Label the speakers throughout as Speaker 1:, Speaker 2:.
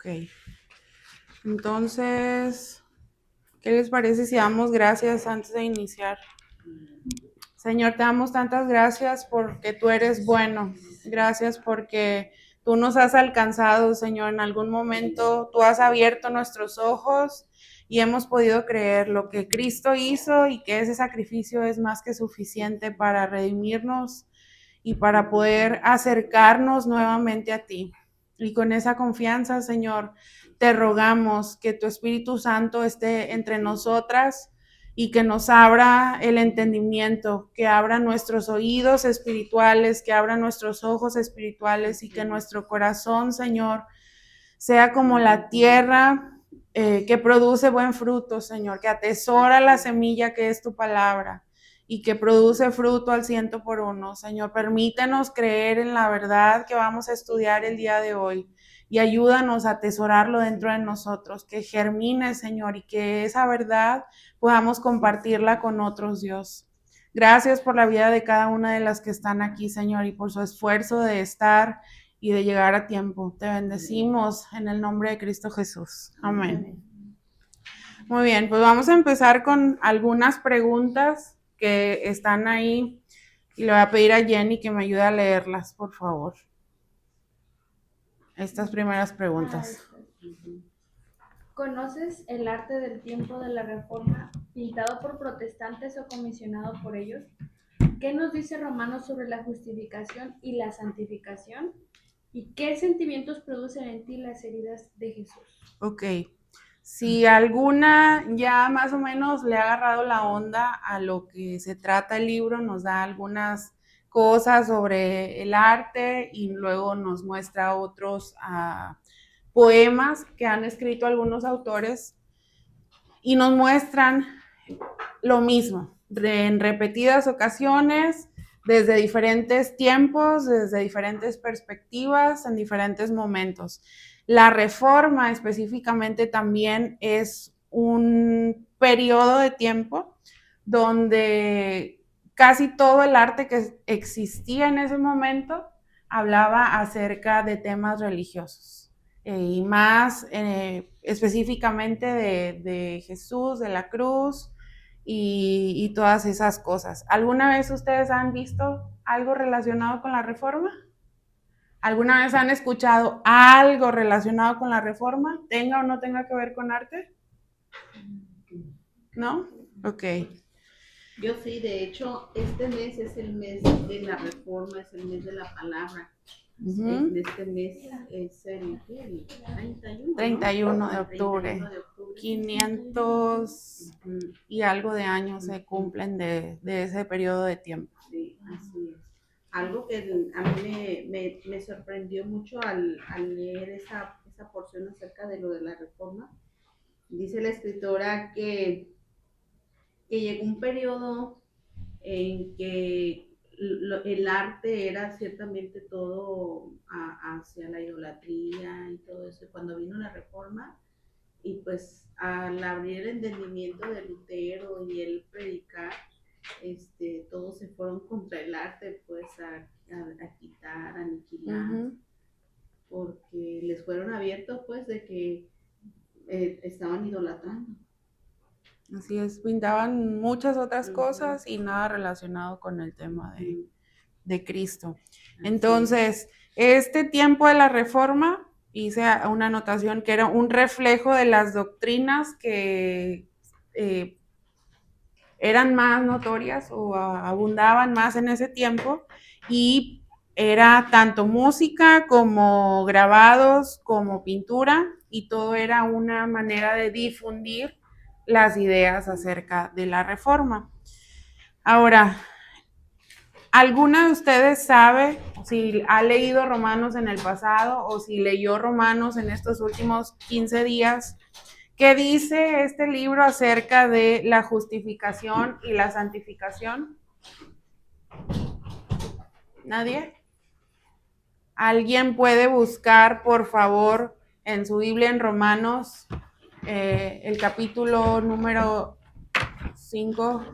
Speaker 1: Ok. Entonces, ¿qué les parece si damos gracias antes de iniciar? Señor, te damos tantas gracias porque tú eres bueno. Gracias porque tú nos has alcanzado, Señor. En algún momento tú has abierto nuestros ojos y hemos podido creer lo que Cristo hizo y que ese sacrificio es más que suficiente para redimirnos y para poder acercarnos nuevamente a ti. Y con esa confianza, Señor, te rogamos que tu Espíritu Santo esté entre nosotras y que nos abra el entendimiento, que abra nuestros oídos espirituales, que abra nuestros ojos espirituales y que nuestro corazón, Señor, sea como la tierra que produce buen fruto, Señor, que atesora la semilla que es tu palabra y que produce fruto al 100 por 1. Señor, permítenos creer en la verdad que vamos a estudiar el día de hoy y ayúdanos a atesorarlo dentro de nosotros, que germine, Señor, y que esa verdad podamos compartirla con otros, Dios. Gracias por la vida de cada una de las que están aquí, Señor, y por su esfuerzo de estar y de llegar a tiempo. Te bendecimos en el nombre de Cristo Jesús. Amén. Muy bien, pues vamos a empezar con algunas preguntas que están ahí y le voy a pedir a Jenny que me ayude a leerlas, por favor. Estas primeras preguntas.
Speaker 2: ¿Conoces el arte del tiempo de la Reforma, pintado por protestantes o comisionado por ellos? ¿Qué nos dice Romanos sobre la justificación y la santificación? ¿Y qué sentimientos producen en ti las heridas de Jesús?
Speaker 1: Ok. Si alguna ya más o menos le ha agarrado la onda a lo que se trata el libro, nos da algunas cosas sobre el arte y luego nos muestra otros poemas que han escrito algunos autores y nos muestran lo mismo en repetidas ocasiones, desde diferentes tiempos, desde diferentes perspectivas, en diferentes momentos. La Reforma específicamente también es un periodo de tiempo donde casi todo el arte que existía en ese momento hablaba acerca de temas religiosos y más específicamente de Jesús, de la cruz y todas esas cosas. ¿Alguna vez ustedes han visto algo relacionado con la Reforma? ¿Alguna vez han escuchado algo relacionado con la Reforma? ¿Tenga o no tenga que ver con arte? ¿No? Ok.
Speaker 3: Yo sí, de hecho, este mes es el mes de la Reforma, es el mes de la palabra. En este mes es el 31,
Speaker 1: 31 de octubre.
Speaker 3: 31 de octubre.
Speaker 1: 500 y algo de años se cumplen de ese periodo de tiempo.
Speaker 3: Sí, así es. Algo que a mí me sorprendió mucho al leer esa porción acerca de lo de la Reforma. Dice la escritora que llegó un periodo en que el arte era ciertamente todo hacia la idolatría y todo eso. Y cuando vino la Reforma, y pues al abrir el entendimiento de Lutero y el predicar, todos se fueron contra el arte, pues a quitar, a aniquilar, porque les fueron abiertos, pues, de que estaban idolatrando.
Speaker 1: Así es, pintaban muchas otras cosas y nada relacionado con el tema de Cristo. Entonces, este tiempo de la Reforma, hice una anotación que era un reflejo de las doctrinas que eran más notorias o abundaban más en ese tiempo y era tanto música como grabados, como pintura y todo era una manera de difundir las ideas acerca de la Reforma. Ahora, ¿alguna de ustedes sabe si ha leído Romanos en el pasado o si leyó Romanos en estos últimos 15 días? ¿Qué dice este libro acerca de la justificación y la santificación? ¿Nadie? ¿Alguien puede buscar, por favor, en su Biblia en Romanos, el capítulo número 5,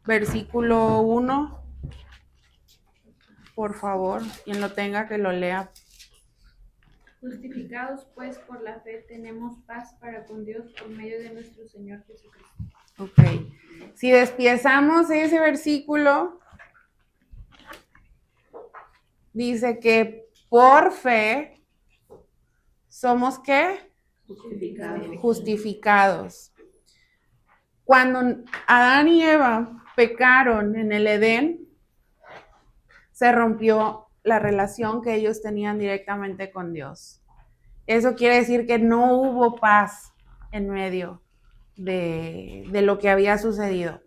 Speaker 1: versículo 1? Por favor, quien lo tenga que lo lea.
Speaker 2: Justificados pues por la fe tenemos paz para con Dios por medio de nuestro Señor Jesucristo.
Speaker 1: Ok. Si despiezamos ese versículo, dice que por fe somos ¿qué? Justificados. Cuando Adán y Eva pecaron en el Edén, se rompió la relación que ellos tenían directamente con Dios. Eso quiere decir que no hubo paz en medio de lo que había sucedido.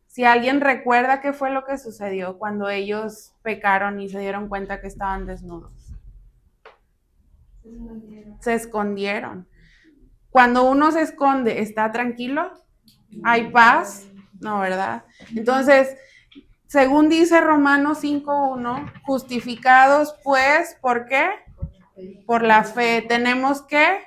Speaker 1: Si alguien recuerda qué fue lo que sucedió cuando ellos pecaron y se dieron cuenta que estaban desnudos. Se escondieron. Cuando uno se esconde, ¿está tranquilo? ¿Hay paz? No, ¿verdad? Entonces, según dice Romanos 5:1, justificados pues, ¿por qué? Por la fe. Tenemos ¿qué?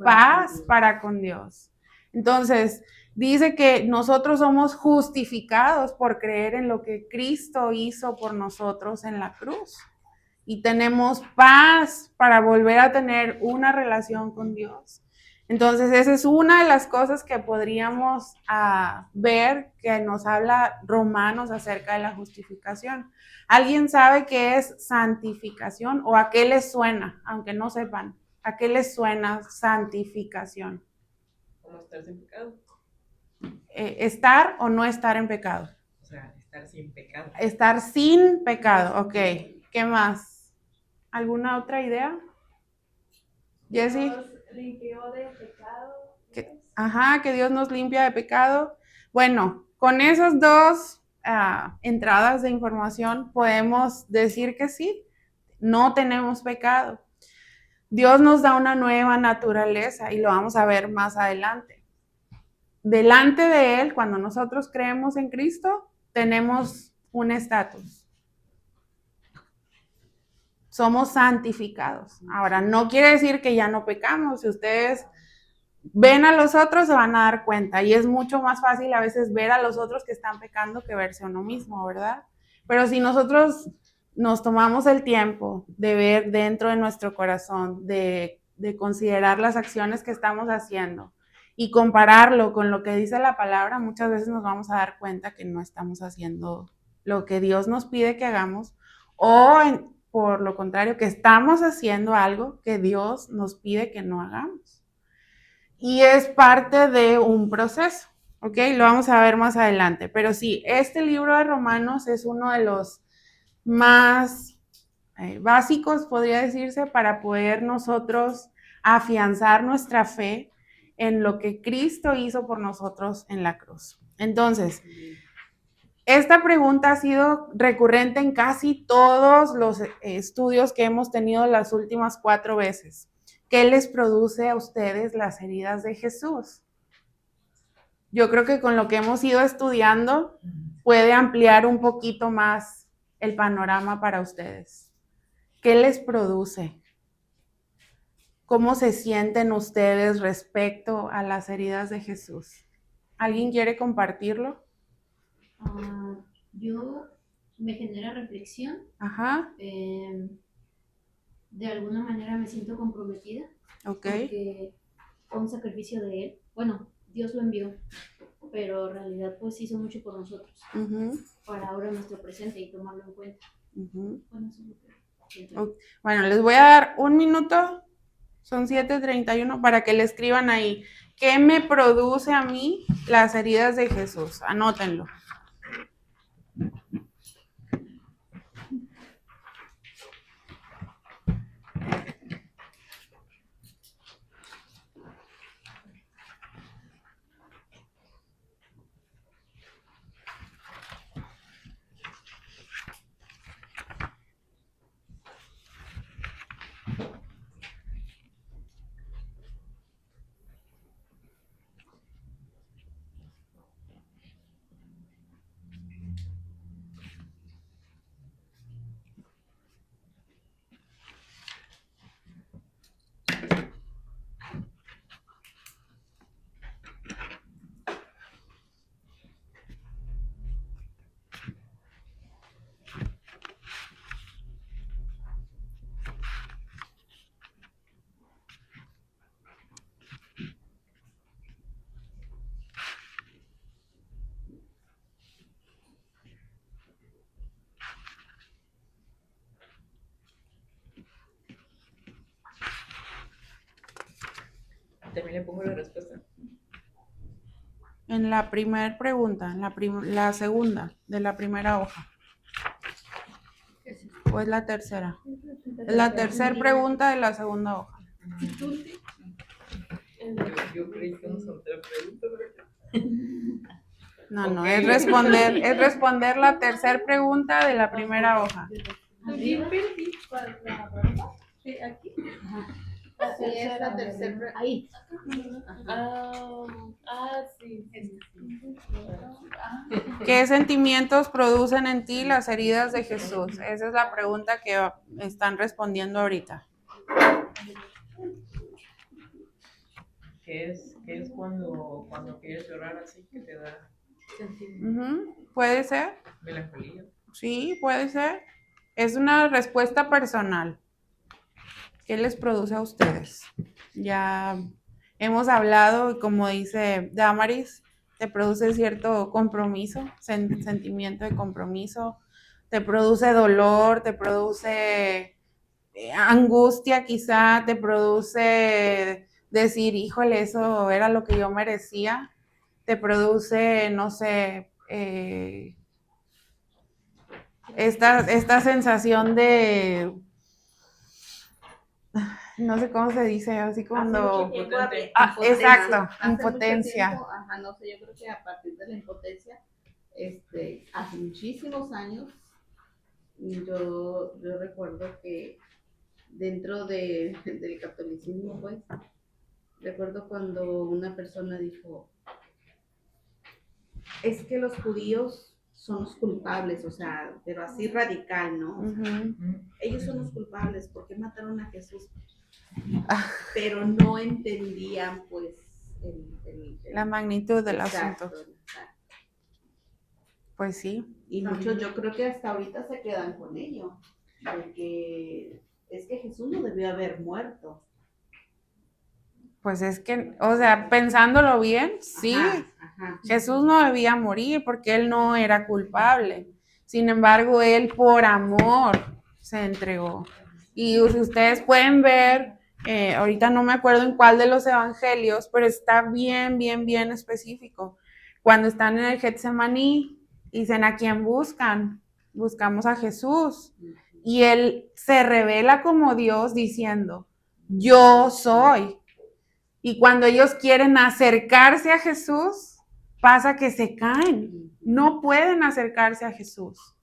Speaker 1: Paz para con Dios. Entonces, dice que nosotros somos justificados por creer en lo que Cristo hizo por nosotros en la cruz. Y tenemos paz para volver a tener una relación con Dios. Entonces, esa es una de las cosas que podríamos ver que nos habla Romanos acerca de la justificación. ¿Alguien sabe qué es santificación o a qué les suena, aunque no sepan? ¿A qué les suena santificación?
Speaker 4: ¿Cómo estar sin pecado?
Speaker 1: ¿Estar o no estar en pecado?
Speaker 4: O sea, estar sin pecado.
Speaker 1: Estar sin pecado, ok. ¿Qué más? ¿Alguna otra idea? Jessie.
Speaker 2: Dios limpió de pecado.
Speaker 1: Que Dios nos limpia de pecado. Bueno, con esas dos entradas de información podemos decir que sí, no tenemos pecado. Dios nos da una nueva naturaleza y lo vamos a ver más adelante. Delante de Él, cuando nosotros creemos en Cristo, tenemos un estatus. Somos santificados. Ahora, no quiere decir que ya no pecamos. Si ustedes ven a los otros, se van a dar cuenta. Y es mucho más fácil a veces ver a los otros que están pecando que verse a uno mismo, ¿verdad? Pero si nosotros nos tomamos el tiempo de ver dentro de nuestro corazón, de considerar las acciones que estamos haciendo y compararlo con lo que dice la palabra, muchas veces nos vamos a dar cuenta que no estamos haciendo lo que Dios nos pide que hagamos o por lo contrario, que estamos haciendo algo que Dios nos pide que no hagamos. Y es parte de un proceso, ¿ok? Lo vamos a ver más adelante. Pero sí, este libro de Romanos es uno de los más básicos, podría decirse, para poder nosotros afianzar nuestra fe en lo que Cristo hizo por nosotros en la cruz. Entonces, esta pregunta ha sido recurrente en casi todos los estudios que hemos tenido las últimas 4 veces. ¿Qué les produce a ustedes las heridas de Jesús? Yo creo que con lo que hemos ido estudiando puede ampliar un poquito más el panorama para ustedes. ¿Qué les produce? ¿Cómo se sienten ustedes respecto a las heridas de Jesús? ¿Alguien quiere compartirlo?
Speaker 5: Yo me genera reflexión.
Speaker 1: Ajá.
Speaker 5: De alguna manera me siento comprometida.
Speaker 1: Ok.
Speaker 5: Porque fue un sacrificio de Él. Bueno, Dios lo envió, pero en realidad pues hizo mucho por nosotros. Para ahora nuestro presente y tomarlo en cuenta. Bueno, eso es lo que
Speaker 1: okay. Bueno, les voy a dar 1 minuto. Son 7:31 para que le escriban ahí. ¿Qué me produce a mí las heridas de Jesús? Anótenlo.
Speaker 4: también le pongo la respuesta.
Speaker 1: En la primera pregunta, la segunda de la primera hoja. ¿O es la tercera? Es la tercera pregunta de la segunda hoja.
Speaker 4: Yo creí que nos otra pregunta, pero
Speaker 1: No,
Speaker 4: Ok.
Speaker 1: es responder la tercera pregunta de la primera hoja.
Speaker 2: Sí, aquí.
Speaker 3: Sí, es la tercera.
Speaker 5: Ahí.
Speaker 2: Sí.
Speaker 1: ¿Qué sentimientos producen en ti las heridas de Jesús? Esa es la pregunta que están respondiendo ahorita.
Speaker 4: ¿qué es cuando quieres llorar así que te da
Speaker 1: ¿Puede ser?
Speaker 4: melancolía?
Speaker 1: Sí, puede ser. Es una respuesta personal. ¿Qué les produce a ustedes? Ya hemos hablado, y como dice Damaris, te produce cierto compromiso, sentimiento de compromiso, te produce dolor, te produce angustia quizá, te produce decir, híjole, eso era lo que yo merecía, te produce, no sé, esta sensación de, no sé cómo se dice, así cuando...
Speaker 3: Hace mucho tiempo
Speaker 4: Impotente.
Speaker 1: Exacto,
Speaker 3: Hace mucho
Speaker 1: impotencia.
Speaker 3: tiempo, no sé, yo creo que a partir de la impotencia, hace muchísimos años, yo recuerdo que dentro del catolicismo, pues, recuerdo cuando una persona dijo, es que los judíos son los culpables, o sea, pero así radical, ¿no? O sea, ellos son los culpables, ¿por qué mataron a Jesús? Pero no entendían, pues,
Speaker 1: La magnitud del
Speaker 3: exacto,
Speaker 1: asunto.
Speaker 3: exacto.
Speaker 1: Pues sí.
Speaker 3: Y muchos yo creo que hasta ahorita se quedan con ello, de que es que Jesús no debió haber muerto.
Speaker 1: Pues es que, o sea, pensándolo bien, sí,
Speaker 3: Ajá.
Speaker 1: Jesús no debía morir porque él no era culpable. Sin embargo, él por amor se entregó. Y si ustedes pueden ver, ahorita no me acuerdo en cuál de los evangelios, pero está bien específico. Cuando están en el Getsemaní, dicen a quién buscan. Buscamos a Jesús. Y él se revela como Dios diciendo, yo soy. Y cuando ellos quieren acercarse a Jesús, pasa que se caen. No pueden acercarse a Jesús.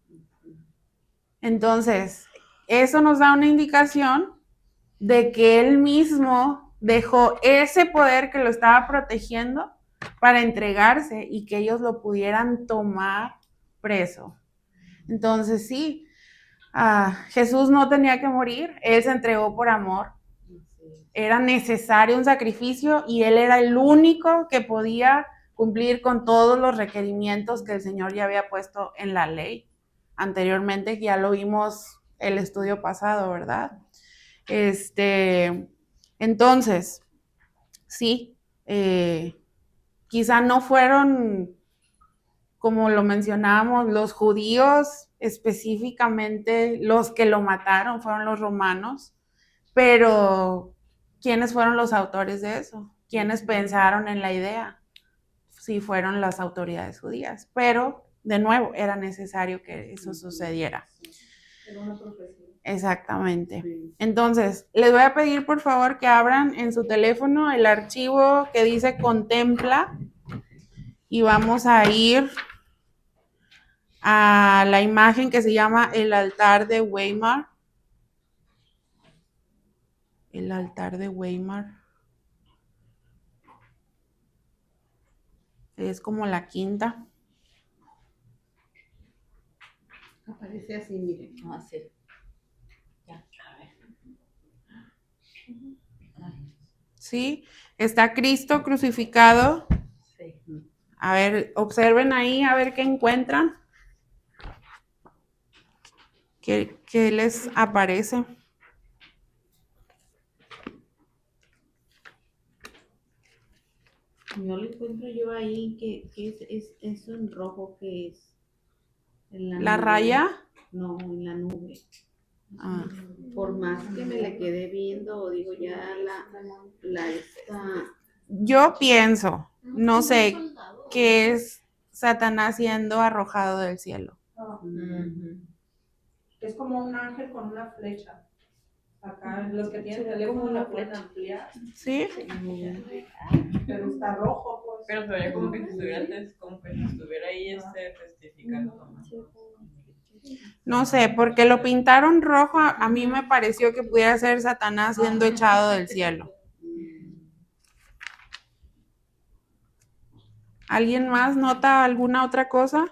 Speaker 1: Entonces, eso nos da una indicación de que él mismo dejó ese poder que lo estaba protegiendo para entregarse y que ellos lo pudieran tomar preso. Entonces, sí, Jesús no tenía que morir, él se entregó por amor. Era necesario un sacrificio y él era el único que podía cumplir con todos los requerimientos que el Señor ya había puesto en la ley anteriormente, que ya lo vimos el estudio pasado, ¿verdad? Entonces, sí, quizá no fueron, como lo mencionábamos, los judíos específicamente los que lo mataron, fueron los romanos, pero ¿quiénes fueron los autores de eso? ¿Quiénes pensaron en la idea? Sí, fueron las autoridades judías, pero de nuevo era necesario que eso sucediera.
Speaker 3: Era una profesión.
Speaker 1: Exactamente.
Speaker 3: Sí.
Speaker 1: Entonces, les voy a pedir por favor que abran en su teléfono el archivo que dice contempla y vamos a ir a la imagen que se llama el altar de Weimar. El altar de Weimar. Es como la quinta.
Speaker 3: Aparece así, miren.
Speaker 5: Sí. Ya, a ver.
Speaker 1: ¿Sí? Está Cristo crucificado.
Speaker 5: Sí.
Speaker 1: A ver, observen ahí, a ver qué encuentran. ¿Qué les aparece?
Speaker 3: No lo encuentro yo ahí, que es eso en rojo que es. En
Speaker 1: ¿La
Speaker 3: nube.
Speaker 1: raya?
Speaker 3: No, en la nube.
Speaker 1: Ah,
Speaker 3: Por más que me le quedé viendo, digo, ya la esta
Speaker 1: Yo pienso, no sé, que es Satanás siendo arrojado del cielo.
Speaker 6: Es como un ángel con una flecha. Acá los que tienen teléfono la pueden ampliar,
Speaker 1: ¿Sí?
Speaker 6: pero está rojo, pues.
Speaker 4: Pero se veía como que si estuviera ahí testificando nomás.
Speaker 1: No sé, porque lo pintaron rojo, a mí me pareció que pudiera ser Satanás siendo echado del cielo. ¿Alguien más nota alguna otra cosa?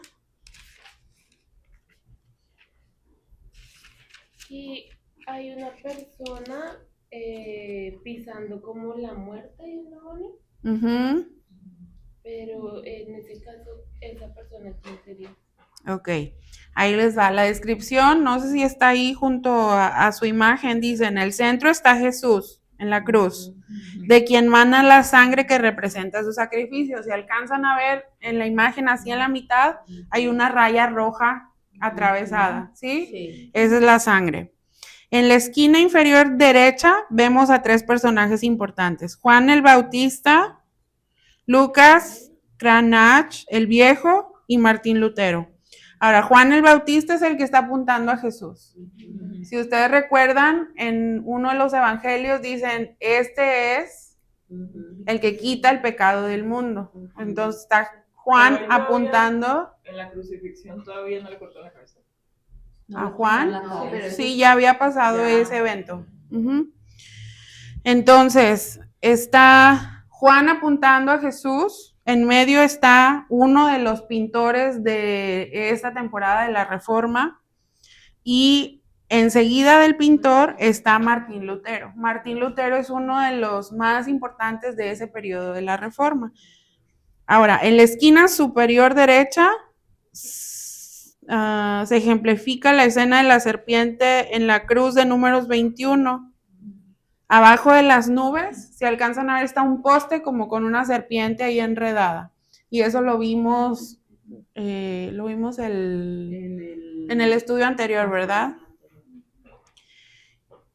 Speaker 7: Y hay una persona pisando como la muerte y una Bonnie,
Speaker 1: Ujú.
Speaker 7: pero en ese caso, esa persona quién sería.
Speaker 1: Ok, ahí les va la descripción, no sé si está ahí junto a su imagen, dice, en el centro está Jesús, en la cruz, de quien mana la sangre que representa su sacrificio. Si alcanzan a ver en la imagen, así en la mitad, hay una raya roja atravesada, ¿sí?
Speaker 3: Sí.
Speaker 1: Esa es la sangre. En la esquina inferior derecha vemos a 3 personajes importantes, Juan el Bautista, Lucas Cranach, el Viejo, y Martín Lutero. Ahora, Juan el Bautista es el que está apuntando a Jesús. Si ustedes recuerdan, en uno de los evangelios dicen, este es el que quita el pecado del mundo. Entonces está Juan
Speaker 4: Pero él todavía-
Speaker 1: apuntando
Speaker 4: En la crucifixión todavía no le cortó la cabeza.
Speaker 1: a Juan.
Speaker 3: No, pero eso
Speaker 1: Sí, ya había pasado
Speaker 3: ya.
Speaker 1: ese evento. Ujú. Entonces, está Juan apuntando a Jesús. En medio está uno de los pintores de esta temporada de la Reforma. Y enseguida del pintor está Martín Lutero. Martín Lutero es uno de los más importantes de ese periodo de la Reforma. Ahora, en la esquina superior derecha se ejemplifica la escena de la serpiente en la cruz de Números 21. Abajo de las nubes, si alcanzan a ver, está un poste como con una serpiente ahí enredada. Y eso lo vimos en el estudio anterior, ¿verdad?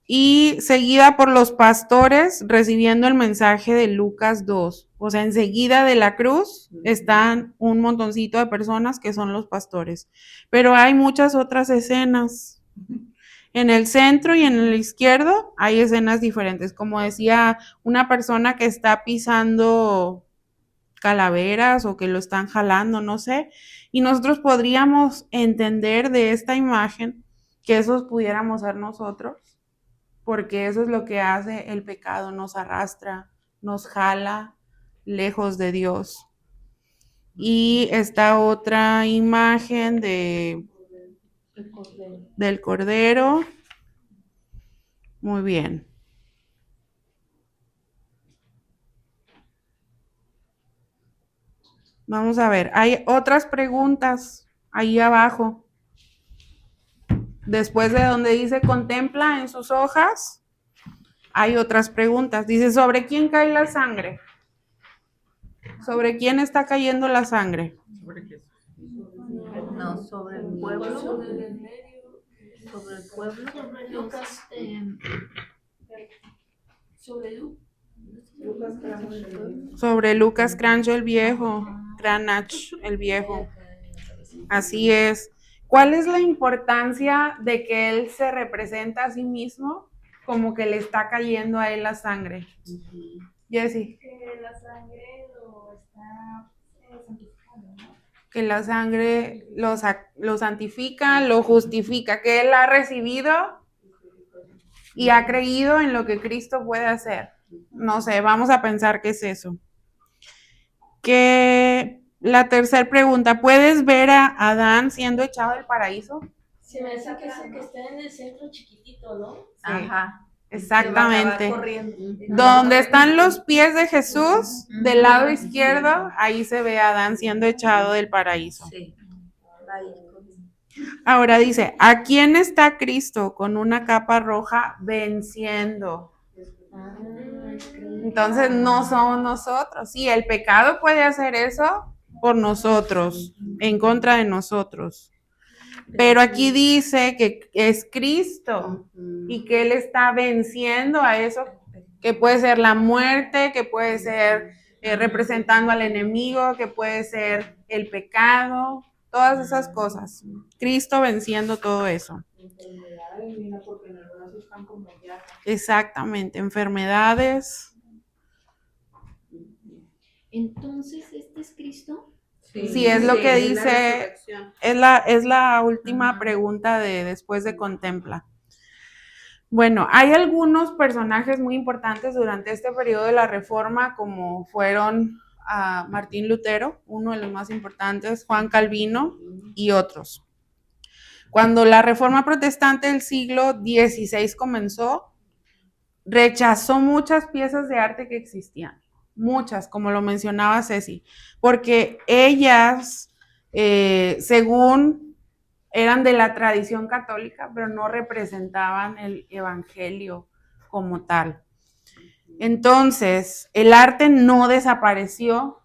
Speaker 1: Y seguida por los pastores recibiendo el mensaje de Lucas 2. O sea, enseguida de la cruz están un montoncito de personas que son los pastores. Pero hay muchas otras escenas. En el centro y en el izquierdo hay escenas diferentes. Como decía, una persona que está pisando calaveras o que lo están jalando, no sé. Y nosotros podríamos entender de esta imagen que esos pudiéramos ser nosotros, porque eso es lo que hace el pecado, nos arrastra, nos jala lejos de Dios. Y esta otra imagen del Cordero. Muy bien. Vamos a ver, hay otras preguntas ahí abajo. Después de donde dice contempla en sus hojas, hay otras preguntas. Dice, ¿sobre quién cae la sangre? ¿Sobre quién está cayendo la sangre?
Speaker 4: ¿Sobre qué?
Speaker 3: No, sobre el pueblo. Sobre el pueblo.
Speaker 5: Sobre Lucas,
Speaker 1: Sobre Lucas Crancho el Viejo, Cranach el Viejo. Así es. ¿Cuál es la importancia de que él se representa a sí mismo como que le está cayendo a él la sangre? Jessie.
Speaker 2: Que la sangre lo está santificando, ¿no?
Speaker 1: Que la sangre lo santifica, lo justifica, que él ha recibido y ha creído en lo que Cristo puede hacer. No sé, vamos a pensar qué es eso. Que la tercera pregunta, ¿puedes ver a Adán siendo echado del paraíso?
Speaker 7: Se me hace que es el que está en el centro chiquitito, ¿no?
Speaker 3: Ajá.
Speaker 1: Exactamente.
Speaker 3: Corriendo.
Speaker 1: Donde están los pies de Jesús, del lado izquierdo, ahí se ve a Adán siendo echado del paraíso.
Speaker 3: Sí. Ahí.
Speaker 1: Ahora dice, ¿a quién está Cristo con una capa roja venciendo? Entonces no somos nosotros. Sí, el pecado puede hacer eso por nosotros, en contra de nosotros. Pero aquí dice que es Cristo y que Él está venciendo a eso que puede ser la muerte, que puede ser representando al enemigo, que puede ser el pecado, todas esas cosas. Cristo venciendo todo eso.
Speaker 6: Enfermedades, mira, porque en el brazo están como ya.
Speaker 1: Exactamente, enfermedades.
Speaker 5: Entonces, ¿este es Cristo?
Speaker 1: Sí, es lo que dice,
Speaker 3: resurrección.
Speaker 1: es la última pregunta de después de contempla. Bueno, hay algunos personajes muy importantes durante este periodo de la Reforma, como fueron Martín Lutero, uno de los más importantes, Juan Calvino y otros. Cuando la Reforma Protestante del siglo XVI comenzó, rechazó muchas piezas de arte que existían, muchas, como lo mencionaba Ceci, porque ellas, según eran de la tradición católica, pero no representaban el evangelio como tal. Entonces, el arte no desapareció,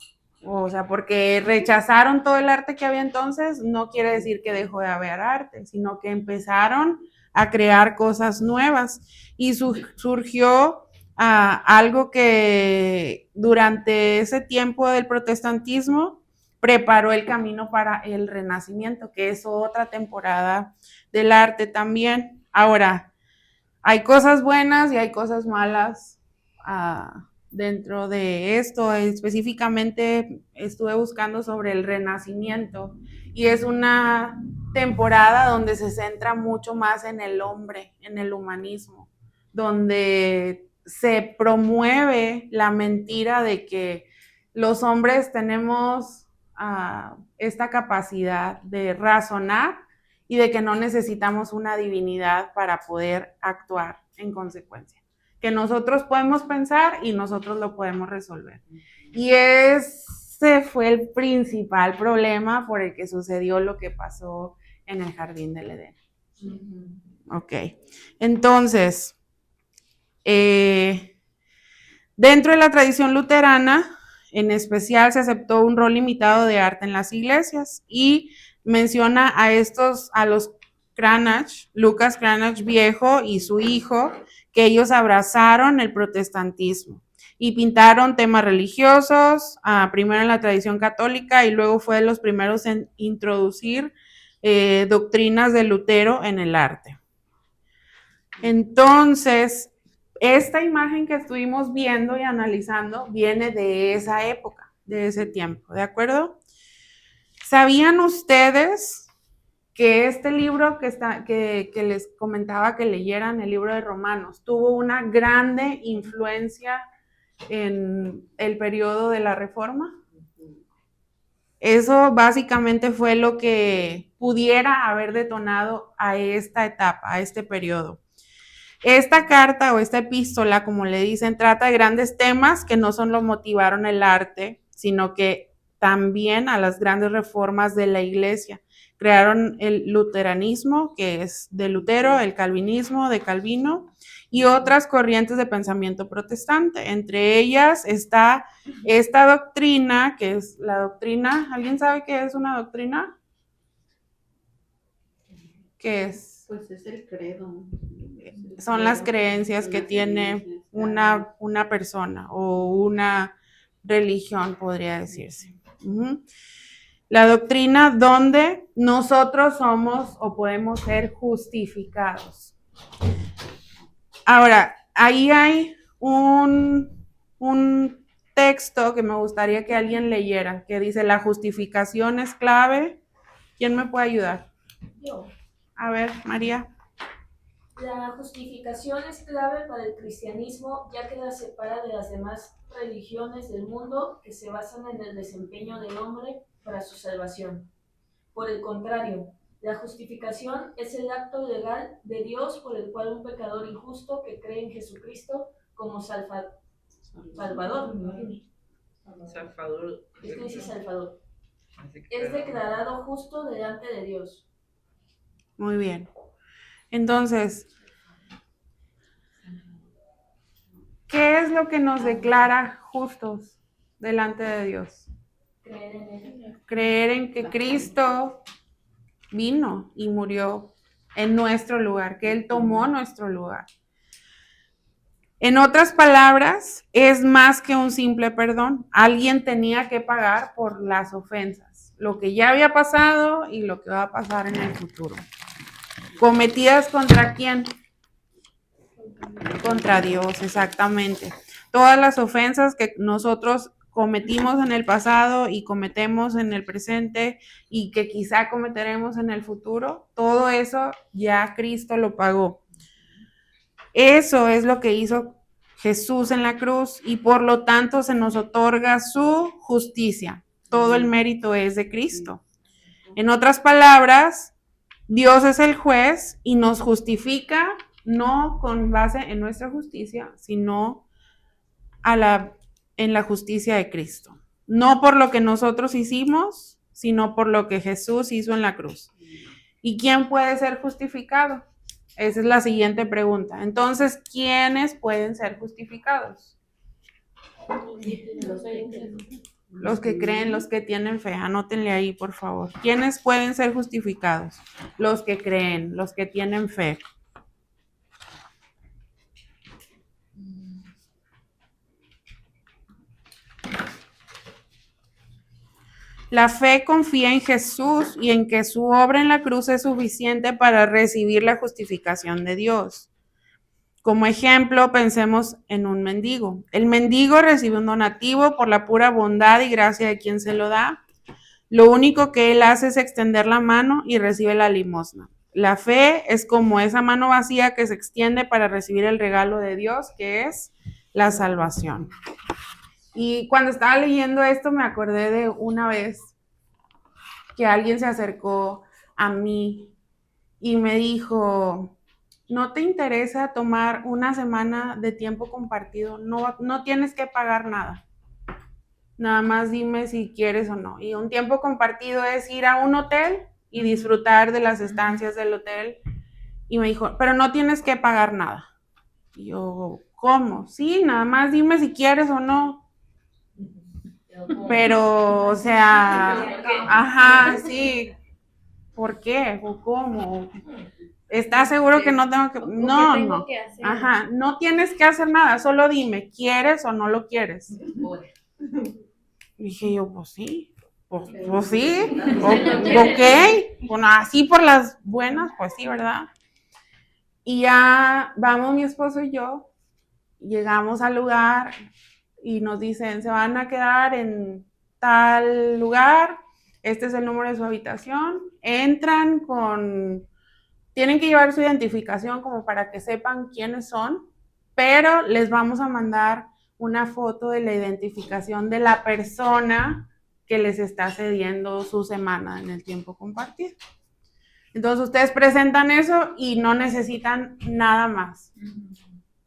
Speaker 1: o sea, porque rechazaron todo el arte que había entonces, no quiere decir que dejó de haber arte, sino que empezaron a crear cosas nuevas y surgió algo que durante ese tiempo del protestantismo preparó el camino para el Renacimiento, que es otra temporada del arte también. Ahora, hay cosas buenas y hay cosas malas dentro de esto. Específicamente estuve buscando sobre el Renacimiento y es una temporada donde se centra mucho más en el hombre, en el humanismo, donde se promueve la mentira de que los hombres tenemos esta capacidad de razonar y de que no necesitamos una divinidad para poder actuar en consecuencia. Que nosotros podemos pensar y nosotros lo podemos resolver. Y ese fue el principal problema por el que sucedió lo que pasó en el Jardín del Edén. Ok, entonces, dentro de la tradición luterana, en especial se aceptó un rol limitado de arte en las iglesias y menciona a los Cranach, Lucas Cranach viejo y su hijo, que ellos abrazaron el protestantismo y pintaron temas religiosos, primero en la tradición católica y luego fue de los primeros en introducir doctrinas de Lutero en el arte. Entonces, esta imagen que estuvimos viendo y analizando viene de esa época, de ese tiempo, ¿de acuerdo? ¿Sabían ustedes que este libro que les comentaba que leyeran, el libro de Romanos, tuvo una grande influencia en el periodo de la Reforma? Eso básicamente fue lo que pudiera haber detonado a esta etapa, a este periodo. Esta carta o esta epístola, como le dicen, trata de grandes temas que no solo motivaron el arte, sino que también a las grandes reformas de la iglesia. Crearon el luteranismo, que es de Lutero, el calvinismo de Calvino, y otras corrientes de pensamiento protestante. Entre ellas está esta doctrina, que es la doctrina, ¿alguien sabe qué es una doctrina? ¿Qué es?
Speaker 3: Pues es el credo.
Speaker 1: Son las creencias que tiene una persona o una religión, podría decirse. La doctrina donde nosotros somos o podemos ser justificados. Ahora, ahí hay un texto que me gustaría que alguien leyera, que dice, la justificación es clave. ¿Quién me puede ayudar?
Speaker 8: Yo.
Speaker 1: A ver, María.
Speaker 8: La justificación es clave para el cristianismo, ya que la separa de las demás religiones del mundo que se basan en el desempeño del hombre para su salvación. Por el contrario, la justificación es el acto legal de Dios por el cual un pecador injusto que cree en Jesucristo como Salvador. Es declarado justo delante de Dios.
Speaker 1: Muy bien. Entonces, ¿qué es lo que nos declara justos delante de Dios?
Speaker 8: Creer en Él.
Speaker 1: Creer en que Cristo vino y murió en nuestro lugar, que Él tomó nuestro lugar. En otras palabras, es más que un simple perdón. Alguien tenía que pagar por las ofensas, lo que ya había pasado y lo que va a pasar en el futuro. ¿Cometidas contra quién? Contra Dios, exactamente. Todas las ofensas que nosotros cometimos en el pasado y cometemos en el presente y que quizá cometeremos en el futuro, todo eso ya Cristo lo pagó. Eso es lo que hizo Jesús en la cruz y por lo tanto se nos otorga su justicia. Todo el mérito es de Cristo. En otras palabras, Dios es el juez y nos justifica no con base en nuestra justicia, sino en la justicia de Cristo. No por lo que nosotros hicimos, sino por lo que Jesús hizo en la cruz. ¿Y quién puede ser justificado? Esa es la siguiente pregunta. Entonces, ¿quiénes pueden ser justificados? Los que creen, los que tienen fe. Anótenle ahí, por favor. ¿Quiénes pueden ser justificados? Los que creen, los que tienen fe. La fe confía en Jesús y en que su obra en la cruz es suficiente para recibir la justificación de Dios. Como ejemplo, pensemos en un mendigo. El mendigo recibe un donativo por la pura bondad y gracia de quien se lo da. Lo único que él hace es extender la mano y recibe la limosna. La fe es como esa mano vacía que se extiende para recibir el regalo de Dios, que es la salvación. Y cuando estaba leyendo esto me acordé de una vez que alguien se acercó a mí y me dijo, ¿no te interesa tomar una semana de tiempo compartido? No tienes que pagar nada. Nada más dime si quieres o no. Y un tiempo compartido es ir a un hotel y disfrutar de las estancias del hotel. Y me dijo, pero no tienes que pagar nada. Y yo, ¿cómo? Sí, nada más dime si quieres o no. Pero, o sea, ajá, sí. ¿Por qué? ¿O cómo? ¿Estás seguro que no tengo que...? No, no. Ajá, no tienes que hacer nada, solo dime, ¿quieres o no lo quieres? Dije yo, pues sí, pues sí, ok, bueno, así por las buenas, pues sí, ¿verdad? Y ya vamos mi esposo y yo, llegamos al lugar y nos dicen, se van a quedar en tal lugar, este es el número de su habitación, entran tienen que llevar su identificación como para que sepan quiénes son, pero les vamos a mandar una foto de la identificación de la persona que les está cediendo su semana en el tiempo compartido. Entonces ustedes presentan eso y no necesitan nada más.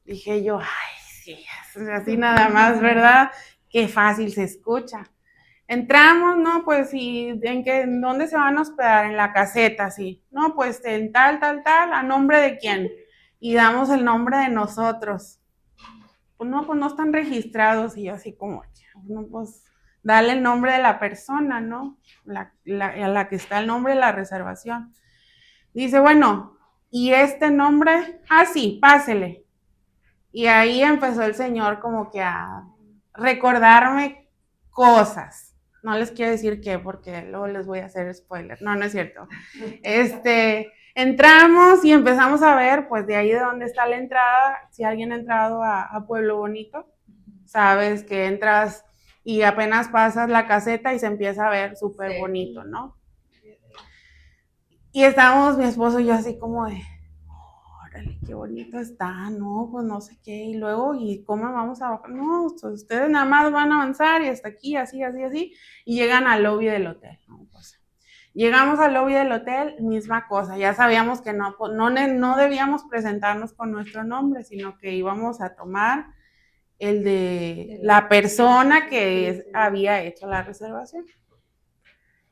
Speaker 1: Dije yo, ay, sí, así nada más, ¿verdad? Qué fácil se escucha. Entramos, ¿no? Pues, ¿en dónde se van a hospedar? En la caseta, sí. No, pues en tal, ¿a nombre de quién? Y damos el nombre de nosotros. Pues no están registrados. Y yo así como, no, pues, dale el nombre de la persona, ¿no? A la que está el nombre de la reservación. Dice, bueno, ¿y este nombre? Ah, sí, pásele. Y ahí empezó el señor como que a recordarme cosas. No les quiero decir qué, porque luego les voy a hacer spoiler. No es cierto. Entramos y empezamos a ver, pues de ahí de donde está la entrada, si alguien ha entrado a Pueblo Bonito, sabes que entras y apenas pasas la caseta y se empieza a ver súper bonito, ¿no? Y estábamos mi esposo y yo así como de, órale, qué bonito está, no, pues no sé qué, y luego, ¿y cómo vamos a bajar? No, pues ustedes nada más van a avanzar y hasta aquí, así, y llegan al lobby del hotel, ¿no? Pues, llegamos al lobby del hotel, misma cosa, ya sabíamos que no debíamos presentarnos con nuestro nombre, sino que íbamos a tomar el de la persona que había hecho la reservación.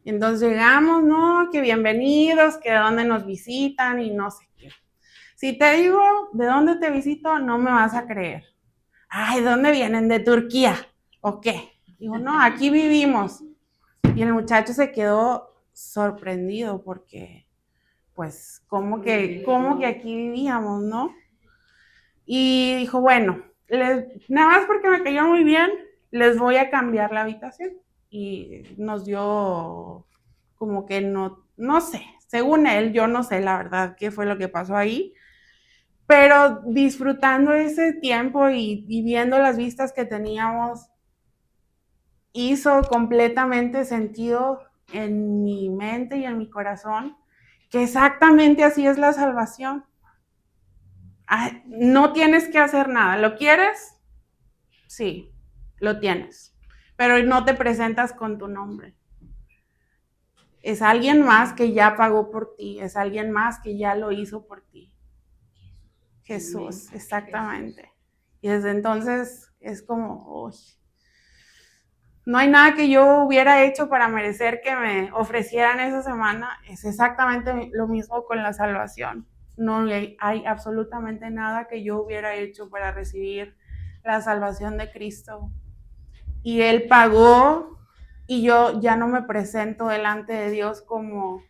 Speaker 1: Entonces llegamos, no, que bienvenidos, que de dónde nos visitan y no sé qué. Si te digo de dónde te visito, no me vas a creer. Ay, ¿de dónde vienen? ¿De Turquía? ¿O qué? Digo, no, aquí vivimos. Y el muchacho se quedó sorprendido porque, pues, ¿cómo que aquí vivíamos, no? Y dijo, bueno, nada más porque me cayó muy bien, les voy a cambiar la habitación. Y nos dio como que no sé, según él, yo no sé la verdad qué fue lo que pasó ahí, pero disfrutando ese tiempo y viendo las vistas que teníamos, hizo completamente sentido en mi mente y en mi corazón que exactamente así es la salvación. No tienes que hacer nada. ¿Lo quieres? Sí, lo tienes. Pero no te presentas con tu nombre. Es alguien más que ya pagó por ti. Es alguien más que ya lo hizo por ti. Jesús, exactamente. Y desde entonces es como, uy, no hay nada que yo hubiera hecho para merecer que me ofrecieran esa semana. Es exactamente lo mismo con la salvación. No hay absolutamente nada que yo hubiera hecho para recibir la salvación de Cristo. Y Él pagó y yo ya no me presento delante de Dios como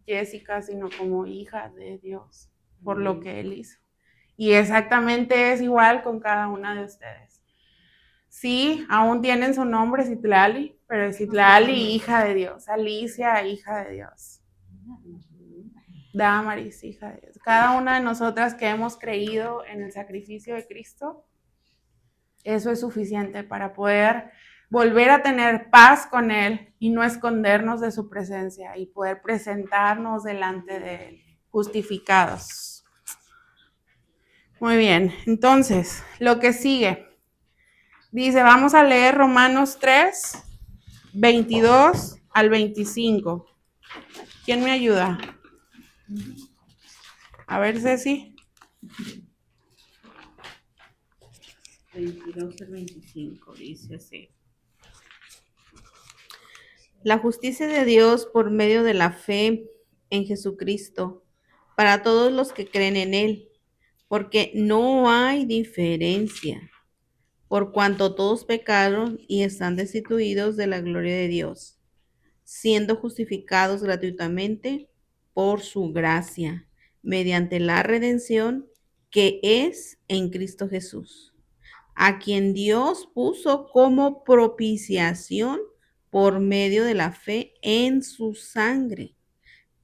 Speaker 1: Jessica, sino como hija de Dios por lo que Él hizo. Y exactamente es igual con cada una de ustedes. Sí, aún tienen su nombre, Citlali, pero es Citlali, hija de Dios. Alicia, hija de Dios. Damaris, hija de Dios. Cada una de nosotras que hemos creído en el sacrificio de Cristo, eso es suficiente para poder volver a tener paz con Él y no escondernos de su presencia y poder presentarnos delante de Él, justificados. Muy bien, entonces, lo que sigue. Dice, vamos a leer Romanos 3, 22 al 25. ¿Quién me ayuda? A ver, Ceci.
Speaker 3: 22 al 25, dice así. La justicia de Dios por medio de la fe en Jesucristo, para todos los que creen en Él, porque no hay diferencia, por cuanto todos pecaron y están destituidos de la gloria de Dios, siendo justificados gratuitamente por su gracia, mediante la redención que es en Cristo Jesús, a quien Dios puso como propiciación por medio de la fe en su sangre,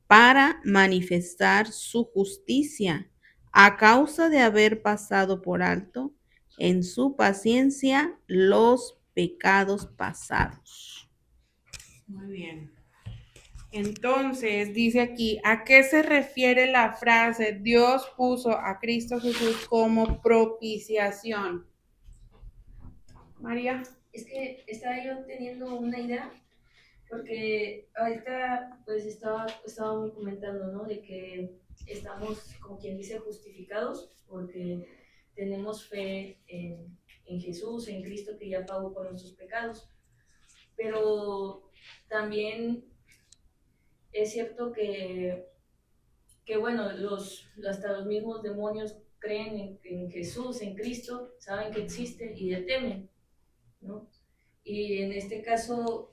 Speaker 3: para manifestar su justicia a causa de haber pasado por alto en su paciencia los pecados pasados.
Speaker 1: Muy bien. Entonces, dice aquí, ¿a qué se refiere la frase Dios puso a Cristo Jesús como propiciación? María.
Speaker 8: Es que estaba yo teniendo una idea, porque ahorita pues estábamos comentando, ¿no? De que estamos, como quien dice, justificados porque tenemos fe en Jesús, en Cristo que ya pagó por nuestros pecados. Pero también es cierto que bueno, hasta los mismos demonios creen en Jesús, en Cristo, saben que existe y le temen, ¿no? Y en este caso,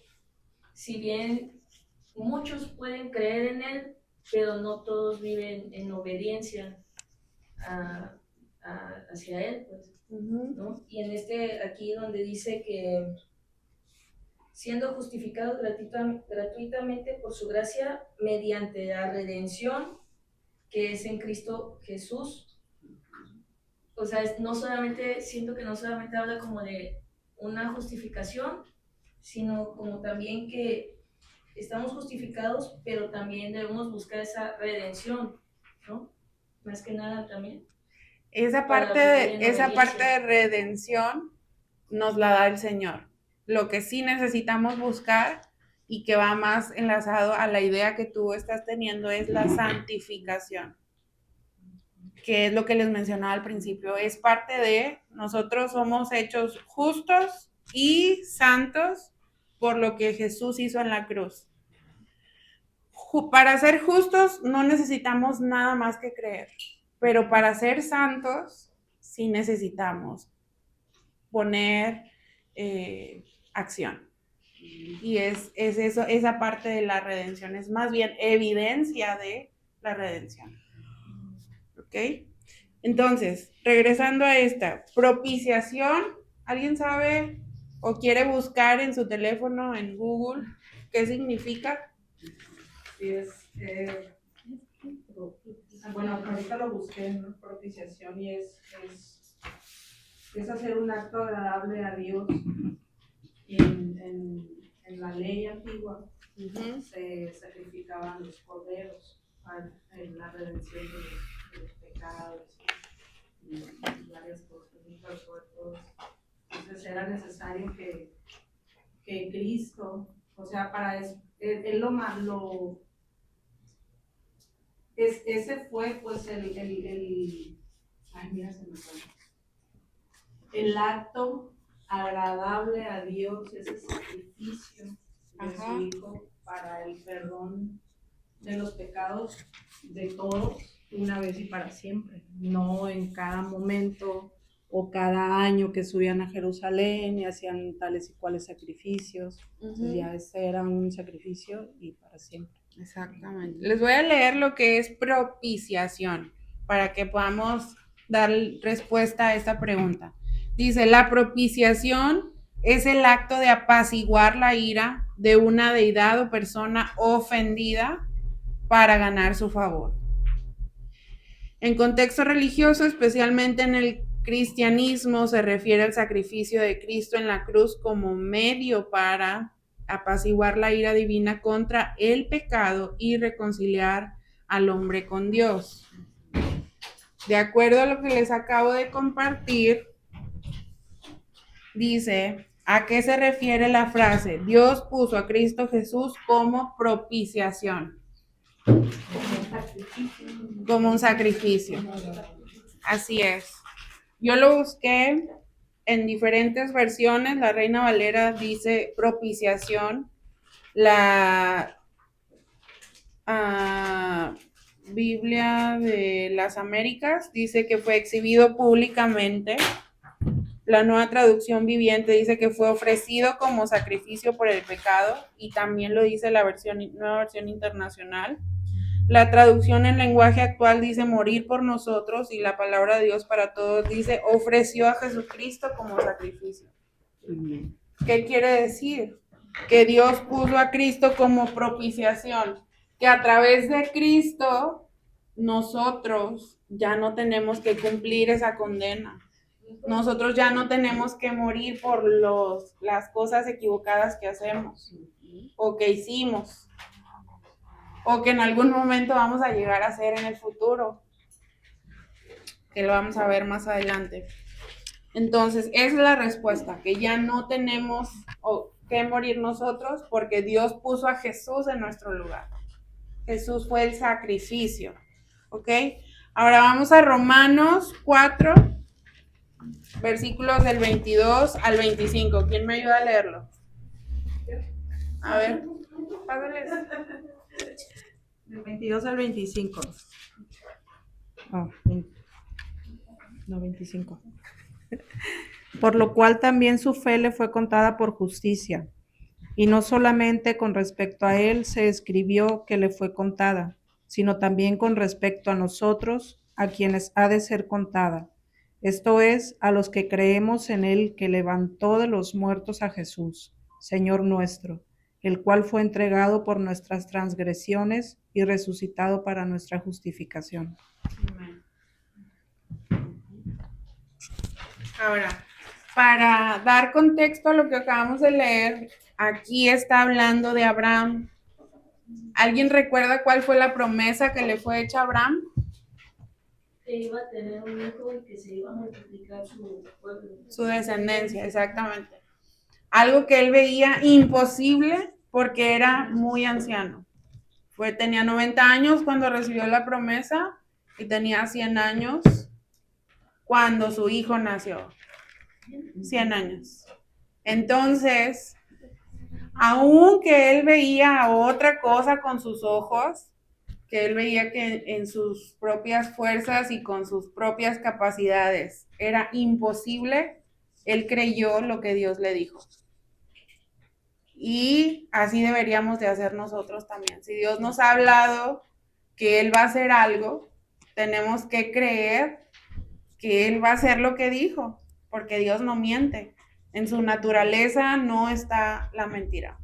Speaker 8: si bien muchos pueden creer en Él, pero no todos viven en obediencia hacia Él, pues, ¿no? Y aquí donde dice que siendo justificados gratuitamente por su gracia mediante la redención que es en Cristo Jesús. O sea, siento que no solamente habla como de una justificación, sino como también que estamos justificados, pero también debemos buscar esa redención, ¿no? Más que nada también.
Speaker 1: Esa parte de redención nos la da el Señor. Lo que sí necesitamos buscar y que va más enlazado a la idea que tú estás teniendo es la santificación, que es lo que les mencionaba al principio. Es parte de nosotros somos hechos justos y santos por lo que Jesús hizo en la cruz. Para ser justos no necesitamos nada más que creer, pero para ser santos sí necesitamos poner acción. Y es eso, esa parte de la redención, es más bien evidencia de la redención. ¿Ok? Entonces, regresando a esta, propiciación, ¿alguien sabe o quiere buscar en su teléfono, en Google, qué significa?
Speaker 6: Sí, bueno, ahorita lo busqué en propiciación y es hacer un acto agradable a Dios. Y en la ley antigua se sacrificaban los corderos en la redención de los pecados y varias cosas, pero sobre todo. Entonces era necesario que Cristo, o sea, para eso, él ese fue pues ay, mira, se me fue. El acto agradable a Dios, ese sacrificio de su Hijo para el perdón de los pecados de todos, una vez y para siempre, no en cada momento o cada año que subían a Jerusalén y hacían tales y cuales sacrificios. Entonces ya ese era un sacrificio y para siempre.
Speaker 1: Exactamente. Les voy a leer lo que es propiciación para que podamos dar respuesta a esta pregunta. Dice, la propiciación es el acto de apaciguar la ira de una deidad o persona ofendida para ganar su favor. En contexto religioso, especialmente en el cristianismo, se refiere al sacrificio de Cristo en la cruz como medio para apaciguar la ira divina contra el pecado y reconciliar al hombre con Dios. De acuerdo a lo que les acabo de compartir, dice, ¿a qué se refiere la frase? Dios puso a Cristo Jesús como propiciación. Como un sacrificio. Así es. Yo lo busqué en diferentes versiones. La Reina Valera dice propiciación. La Biblia de las Américas dice que fue exhibido públicamente. La Nueva Traducción Viviente dice que fue ofrecido como sacrificio por el pecado, y también lo dice la Nueva Versión Internacional. La traducción en lenguaje actual dice morir por nosotros, y la palabra de Dios para todos dice ofreció a Jesucristo como sacrificio. ¿Qué quiere decir? Que Dios puso a Cristo como propiciación, que a través de Cristo nosotros ya no tenemos que cumplir esa condena. Nosotros ya no tenemos que morir por las cosas equivocadas que hacemos o que hicimos o que en algún momento vamos a llegar a hacer en el futuro, que lo vamos a ver más adelante. Entonces, esa es la respuesta, que ya no tenemos que morir nosotros porque Dios puso a Jesús en nuestro lugar. Jesús fue el sacrificio, ¿ok? Ahora vamos a Romanos 4, versículos del 22 al 25. ¿Quién me ayuda a leerlo? A ver, pásales.
Speaker 6: Del 22 al 25. No, 25. Por lo cual también su fe le fue contada por justicia. Y no solamente con respecto a él se escribió que le fue contada, sino también con respecto a nosotros, a quienes ha de ser contada. Esto es, a los que creemos en él que levantó de los muertos a Jesús, Señor nuestro, el cual fue entregado por nuestras transgresiones y resucitado para nuestra justificación.
Speaker 1: Amén. Ahora, para dar contexto a lo que acabamos de leer, aquí está hablando de Abraham. ¿Alguien recuerda cuál fue la promesa que le fue hecha a Abraham?
Speaker 8: Que iba a tener un hijo y que se iba a multiplicar su pueblo.
Speaker 1: Su descendencia, exactamente. Algo que él veía imposible porque era muy anciano. Tenía 90 años cuando recibió la promesa y tenía 100 años cuando su hijo nació. 100 años. Entonces, aunque él veía otra cosa con sus ojos, que él veía que en sus propias fuerzas y con sus propias capacidades era imposible, él creyó lo que Dios le dijo. Y así deberíamos de hacer nosotros también. Si Dios nos ha hablado que Él va a hacer algo, tenemos que creer que Él va a hacer lo que dijo, porque Dios no miente. En su naturaleza no está la mentira.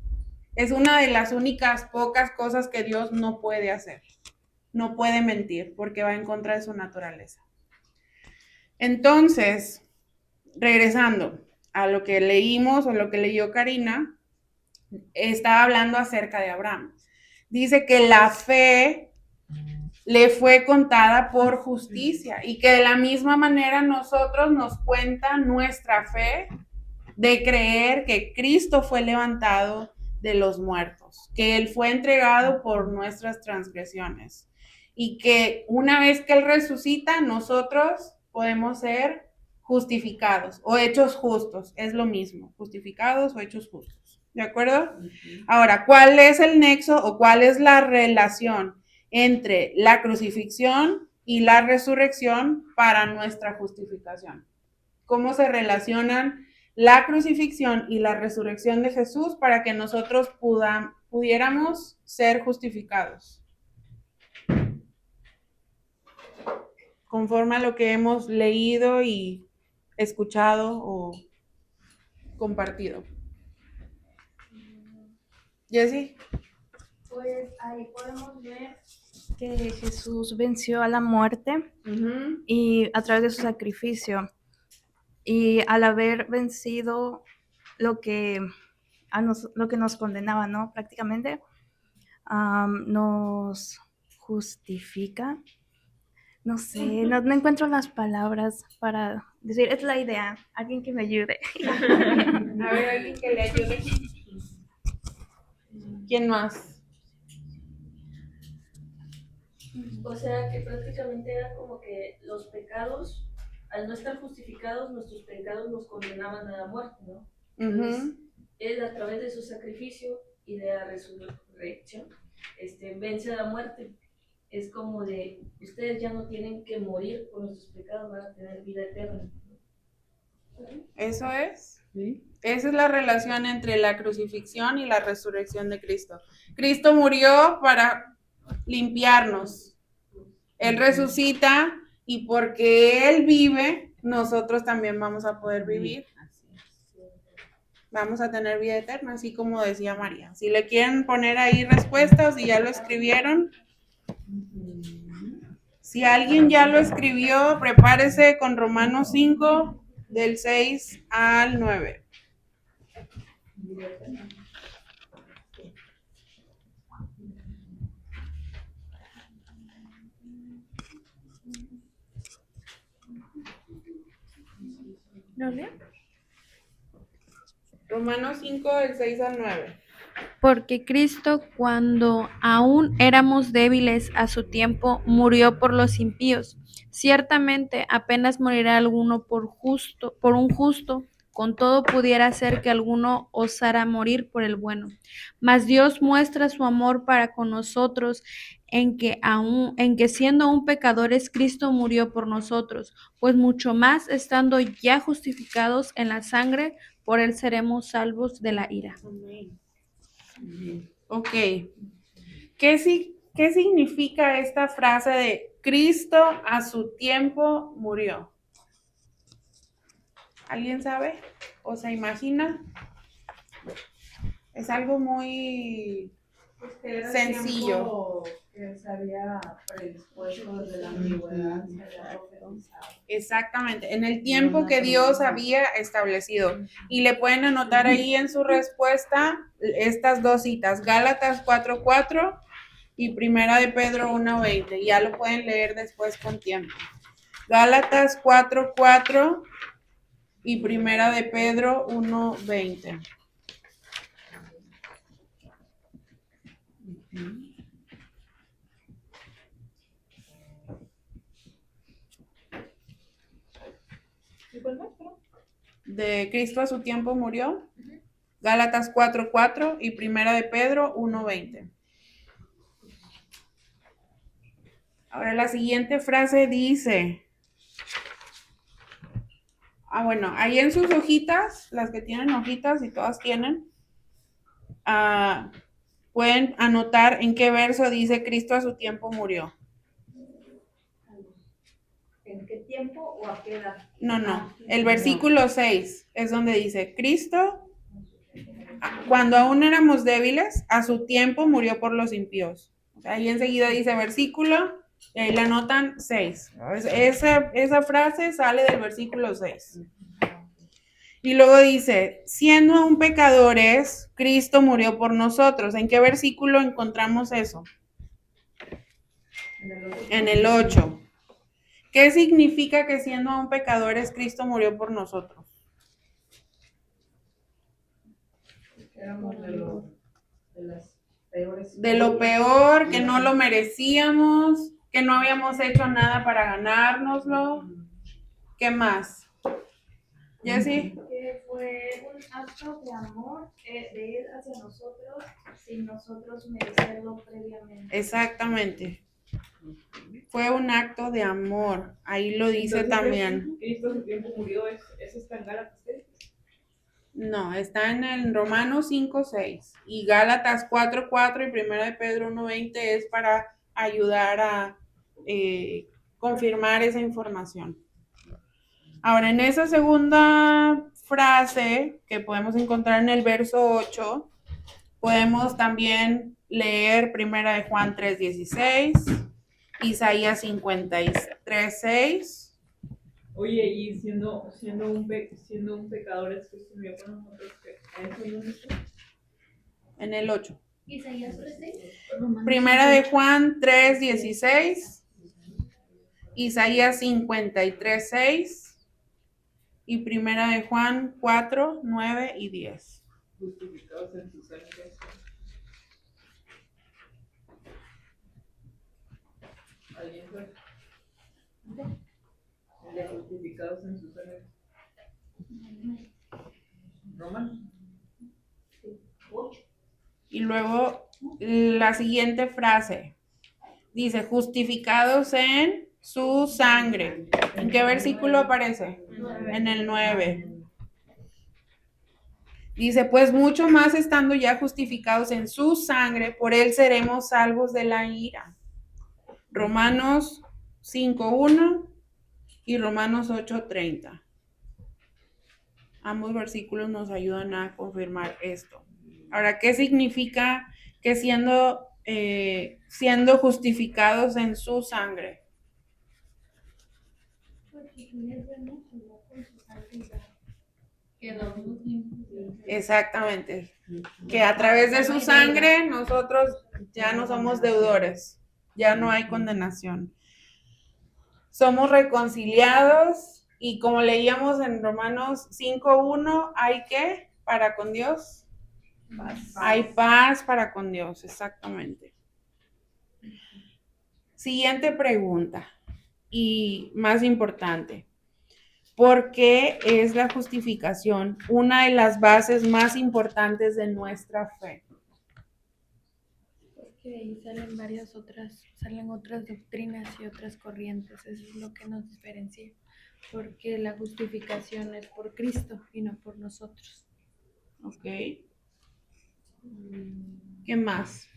Speaker 1: Es una de las únicas pocas cosas que Dios no puede hacer. No puede mentir porque va en contra de su naturaleza. Entonces, regresando a lo que leímos o lo que leyó Karina, estaba hablando acerca de Abraham. Dice que la fe le fue contada por justicia y que de la misma manera nosotros nos cuenta nuestra fe de creer que Cristo fue levantado de los muertos, que Él fue entregado por nuestras transgresiones y que una vez que Él resucita, nosotros podemos ser justificados o hechos justos, es lo mismo, justificados o hechos justos, ¿de acuerdo? Ahora, ¿cuál es el nexo o cuál es la relación entre la crucifixión y la resurrección para nuestra justificación? ¿Cómo se relacionan la crucifixión y la resurrección de Jesús para que nosotros pudiéramos ser justificados? Conforme a lo que hemos leído y escuchado o compartido. Jessy.
Speaker 2: Pues ahí podemos ver que Jesús venció a la muerte y a través de su sacrificio. Y al haber vencido lo que nos condenaba, ¿no? Prácticamente nos justifica. No sé, no encuentro las palabras para decir, es la idea, alguien que me ayude.
Speaker 1: A ver, alguien que le ayude. ¿Quién más?
Speaker 8: O sea que prácticamente era como que los pecados, al no estar justificados, nuestros pecados nos condenaban a la muerte, ¿no? Entonces, Él a través de su sacrificio y de la resurrección, vence a la muerte. Es como de, ustedes ya no tienen que morir por nuestros pecados, van a tener vida eterna.
Speaker 1: Eso es. ¿Sí? Esa es la relación entre la crucifixión y la resurrección de Cristo. Cristo murió para limpiarnos. Él resucita y porque Él vive, nosotros también vamos a poder vivir. Vamos a tener vida eterna, así como decía María. Si le quieren poner ahí respuestas y ya lo escribieron. Si alguien ya lo escribió, prepárese con Romanos 5, del 6 al 9.
Speaker 2: ¿Lo leo?
Speaker 1: Romanos 5, del 6 al 9.
Speaker 2: Porque Cristo, cuando aún éramos débiles a su tiempo, murió por los impíos. Ciertamente, apenas morirá alguno por un justo, con todo pudiera ser que alguno osara morir por el bueno. Mas Dios muestra su amor para con nosotros en que siendo aún pecadores, Cristo murió por nosotros, pues mucho más estando ya justificados en la sangre, por él seremos salvos de la ira.
Speaker 1: Amén. Ok. ¿Qué significa esta frase de Cristo a su tiempo murió? ¿Alguien sabe o se imagina? Es algo muy sencillo.
Speaker 3: Que se había predispuesto desde la antigüedad.
Speaker 1: Exactamente, en el tiempo que Dios había establecido. Y le pueden anotar ahí en su respuesta estas dos citas, Gálatas 4:4 y Primera de Pedro 1:20. Ya lo pueden leer después con tiempo. Gálatas 4:4 y Primera de Pedro 1:20. De Cristo a su tiempo murió. Gálatas 4:4 y Primera de Pedro 1:20. Ahora la siguiente frase dice, bueno, ahí en sus hojitas, las que tienen hojitas y todas tienen, pueden anotar en qué verso dice Cristo a su tiempo murió.
Speaker 3: ¿En qué tiempo
Speaker 8: tiempo o a qué edad?
Speaker 1: No. El versículo 6 es donde dice, Cristo, cuando aún éramos débiles, a su tiempo murió por los impíos. O sea, ahí enseguida dice versículo, y ahí le anotan 6. Esa frase sale del versículo 6. Y luego dice, siendo aún pecadores, Cristo murió por nosotros. ¿En qué versículo encontramos eso? En el 8. ¿Qué significa que siendo aún pecadores, Cristo murió por nosotros?
Speaker 4: Éramos de las peores.
Speaker 1: De lo peor, que no lo merecíamos, que no habíamos hecho nada para ganárnoslo. ¿Qué más? Jessy.
Speaker 2: Que fue un acto de amor de Él hacia nosotros sin nosotros merecerlo previamente.
Speaker 1: Exactamente. Fue un acto de amor. Ahí lo dice
Speaker 4: Entonces,
Speaker 1: también.
Speaker 4: Cristo a su tiempo murió, ¿eso está en Gálatas?
Speaker 1: No, está en el Romanos 5:6 y Gálatas 4:4 y 1 de Pedro 1:20 es para ayudar a confirmar esa información. Ahora, en esa segunda frase que podemos encontrar en el verso 8, podemos también leer 1 de Juan 3:16, Isaías 53:6.
Speaker 4: Oye, y siendo un pecador, es Cristo murió por nosotros. ¿Eso dónde está?
Speaker 1: En el 8.
Speaker 5: Isaías 13.
Speaker 1: Primera de Juan 3:16, Isaías 53:6 y Primera de Juan 4:9 y 10.
Speaker 4: Justificados en su sangre. ¿Alguien fue? De justificados en su sangre. Romanos.
Speaker 1: Y luego la siguiente frase dice, justificados en su sangre. ¿En qué versículo aparece? En el 9. Dice, pues mucho más estando ya justificados en su sangre, por él seremos salvos de la ira. Romanos 5:1 y Romanos 8:30. Ambos versículos nos ayudan a confirmar esto. Ahora, ¿qué significa que siendo justificados en su sangre? Exactamente. Que a través de su sangre nosotros ya no somos deudores, ya no hay condenación. Somos reconciliados y como leíamos en Romanos 5:1, ¿hay qué para con Dios? Paz. Hay paz para con Dios, exactamente. Siguiente pregunta y más importante. ¿Por qué es la justificación una de las bases más importantes de nuestra fe?
Speaker 2: Porque ahí salen otras doctrinas y otras corrientes, eso es lo que nos diferencia, porque la justificación es por Cristo y no por nosotros.
Speaker 1: Ok. ¿Qué más?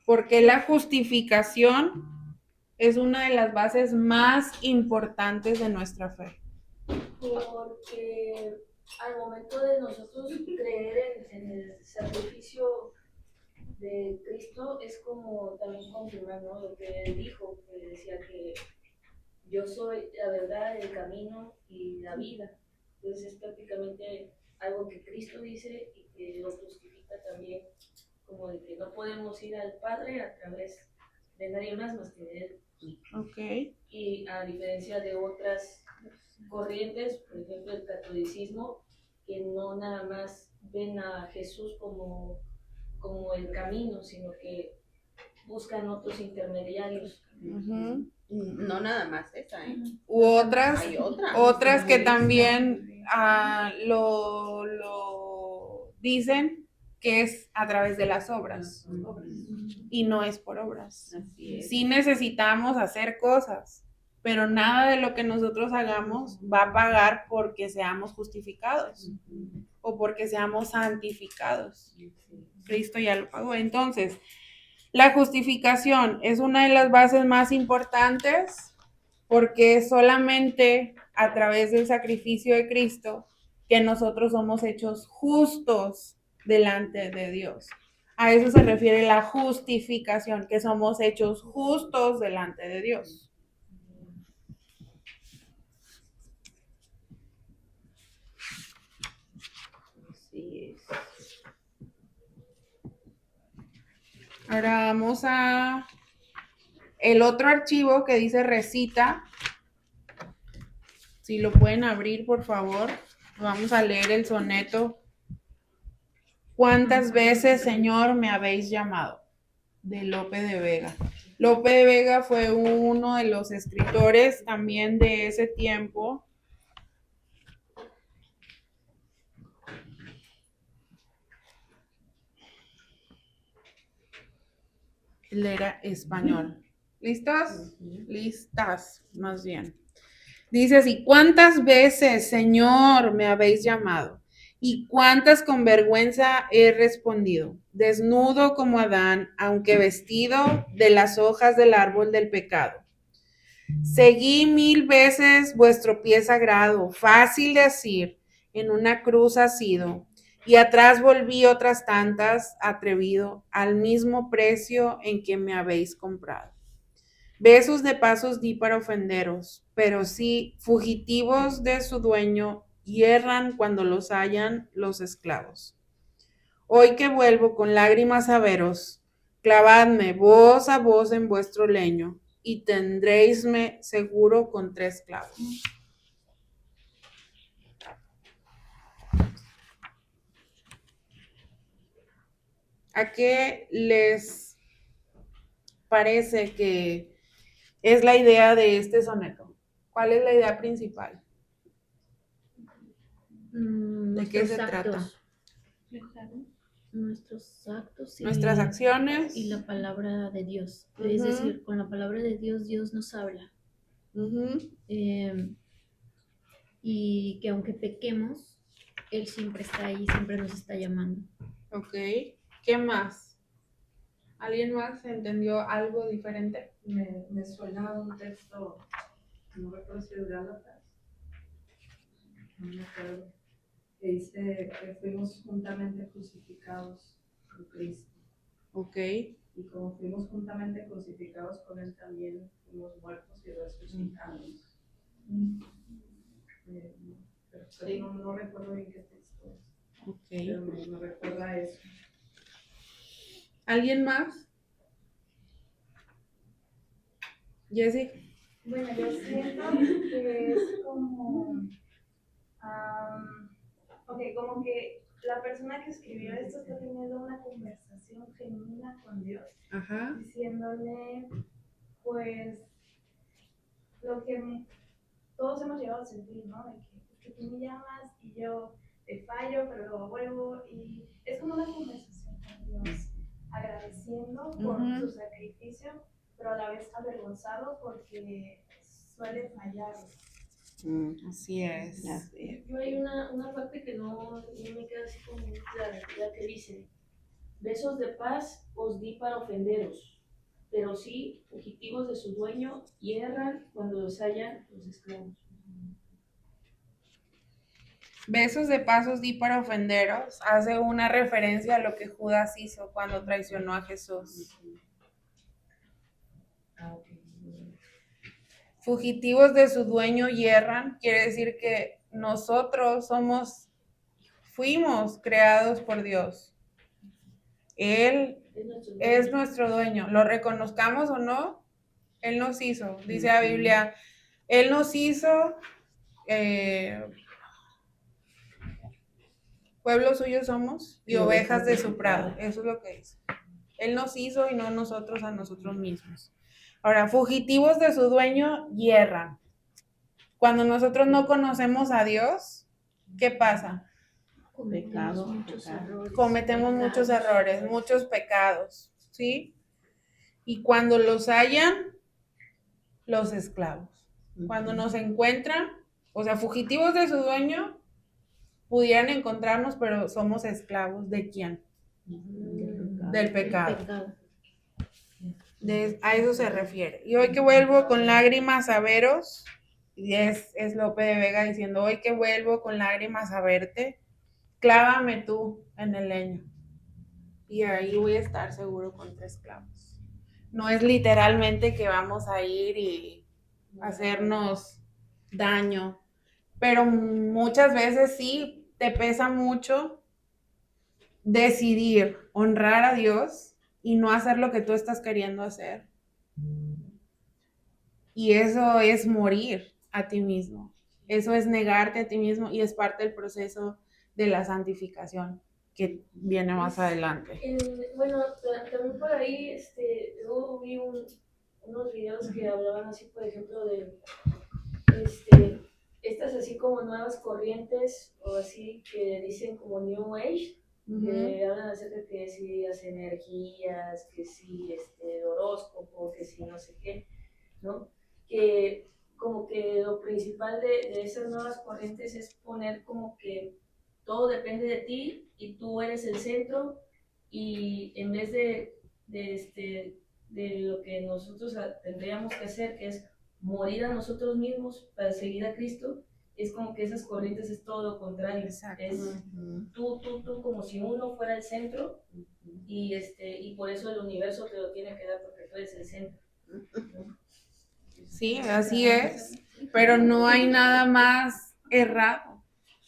Speaker 1: Porque la justificación es una de las bases más importantes de nuestra fe.
Speaker 8: Porque al momento de nosotros creer en el sacrificio de Cristo es como también confirmar, ¿no? Lo que él dijo, que decía que yo soy la verdad, el camino y la vida. Entonces es prácticamente algo que Cristo dice y que lo justifica también, como de que no podemos ir al Padre a través de nadie más que de él.
Speaker 1: Ok.
Speaker 8: Y a diferencia de otras corrientes, por ejemplo el catolicismo, que no nada más ven a Jesús como el camino, sino que buscan otros intermediarios.
Speaker 1: Uh-huh.
Speaker 3: No nada más esa, ¿eh?
Speaker 1: U otras,
Speaker 3: Hay otra.
Speaker 1: otras que también lo dicen que es a través de las obras y no es por obras.
Speaker 3: Así es.
Speaker 1: Sí necesitamos hacer cosas, pero nada de lo que nosotros hagamos va a pagar porque seamos justificados o porque seamos santificados. Cristo ya lo pagó. Entonces, la justificación es una de las bases más importantes porque es solamente a través del sacrificio de Cristo que nosotros somos hechos justos delante de Dios. A eso se refiere la justificación, que somos hechos justos delante de Dios.
Speaker 3: Así es.
Speaker 1: Ahora vamos a el otro archivo que dice recita. Si lo pueden abrir, por favor. Vamos a leer el soneto. ¿Cuántas veces, Señor, me habéis llamado? De Lope de Vega. Lope de Vega fue uno de los escritores también de ese tiempo. Él era español. ¿Listos? Listas, más bien. Dice así, ¿cuántas veces, Señor, me habéis llamado? ¿Y cuántas con vergüenza he respondido? Desnudo como Adán, aunque vestido de las hojas del árbol del pecado. Seguí 1000 veces vuestro pie sagrado, fácil de asir, en una cruz asido, y atrás volví otras tantas, atrevido, al mismo precio en que me habéis comprado. Besos de pasos di para ofenderos, pero sí, fugitivos de su dueño, hierran cuando los hallan los esclavos. Hoy que vuelvo con lágrimas a veros, clavadme voz a voz en vuestro leño, y tendréisme seguro con 3 clavos. ¿A qué les parece que es la idea de este soneto? ¿Cuál es la idea principal? ¿De qué se trata?
Speaker 5: Nuestros actos
Speaker 1: Nuestras acciones.
Speaker 5: y la palabra de Dios.
Speaker 1: Ujú.
Speaker 5: Es decir, con la palabra de Dios, Dios nos habla.
Speaker 1: Ujú.
Speaker 5: Y que aunque pequemos, Él siempre está ahí, siempre nos está llamando.
Speaker 1: Ok. ¿Qué más? ¿Alguien más entendió algo diferente?
Speaker 9: Me suena un texto, no recuerdo si es Gálatas, no me acuerdo, que dice que fuimos juntamente crucificados con Cristo.
Speaker 1: Ok.
Speaker 9: Y como fuimos juntamente crucificados con Él, también fuimos muertos y resucitados. Pero no recuerdo bien qué texto es.
Speaker 1: Ok.
Speaker 9: Pero me recuerda eso.
Speaker 1: ¿Alguien más? Jessie.
Speaker 10: Bueno, yo siento que es como, como que la persona que escribió esto está teniendo una conversación genuina con Dios,
Speaker 1: Ajá.
Speaker 10: diciéndole, pues, lo que todos hemos llegado a sentir, ¿no? De que tú me llamas y yo te fallo, pero luego vuelvo, y es como una conversación con Dios, agradeciendo por su sacrificio, pero a la vez avergonzado porque suele fallar.
Speaker 1: Así es.
Speaker 8: Yo hay una parte que no me queda así como muy clara, la que dice, besos de paz os di para ofenderos, pero sí, fugitivos de su dueño, hierran cuando los hallan los esclavos.
Speaker 1: Besos de pasos di para ofenderos. Hace una referencia a lo que Judas hizo cuando traicionó a Jesús. Fugitivos de su dueño hierran, quiere decir que nosotros fuimos creados por Dios. Él es nuestro dueño, lo reconozcamos o no, Él nos hizo. Dice la Biblia, Él nos hizo, pueblo suyo somos y ovejas de su prado. Eso es lo que dice. Él nos hizo y no nosotros a nosotros mismos. Ahora, fugitivos de su dueño hierran. Cuando nosotros no conocemos a Dios, ¿qué pasa?
Speaker 5: Cometemos muchos errores.
Speaker 1: Cometemos muchos errores, muchos pecados, ¿sí? Y cuando los hallan, los esclavos. Cuando nos encuentran, o sea, fugitivos de su dueño, pudieran encontrarnos, pero somos esclavos ¿de quién? Del pecado. A eso se refiere. Y hoy que vuelvo con lágrimas a veros, y es Lope de Vega diciendo, hoy que vuelvo con lágrimas a verte, clávame tú en el leño. Y ahí voy a estar seguro con 3 clavos. No es literalmente que vamos a ir y hacernos daño, pero muchas veces sí te pesa mucho decidir honrar a Dios y no hacer lo que tú estás queriendo hacer. Y eso es morir a ti mismo. Eso es negarte a ti mismo y es parte del proceso de la santificación que viene más adelante.
Speaker 8: Bueno, también por ahí yo vi unos videos que hablaban así, por ejemplo, de estas así como nuevas corrientes o así que dicen como New Age, que hablan acerca de que si las energías, que si horóscopo, que si no sé qué, ¿no? Que como que lo principal de esas nuevas corrientes es poner como que todo depende de ti y tú eres el centro, y en vez de lo que nosotros tendríamos que hacer, que es morir a nosotros mismos para seguir a Cristo, es como que esas corrientes es todo lo contrario.
Speaker 1: Exacto.
Speaker 8: Es tú como si uno fuera el centro, y por eso el universo te lo tiene que dar, porque tú eres el centro, ¿no?
Speaker 1: Sí, así es, pero no hay nada más errado.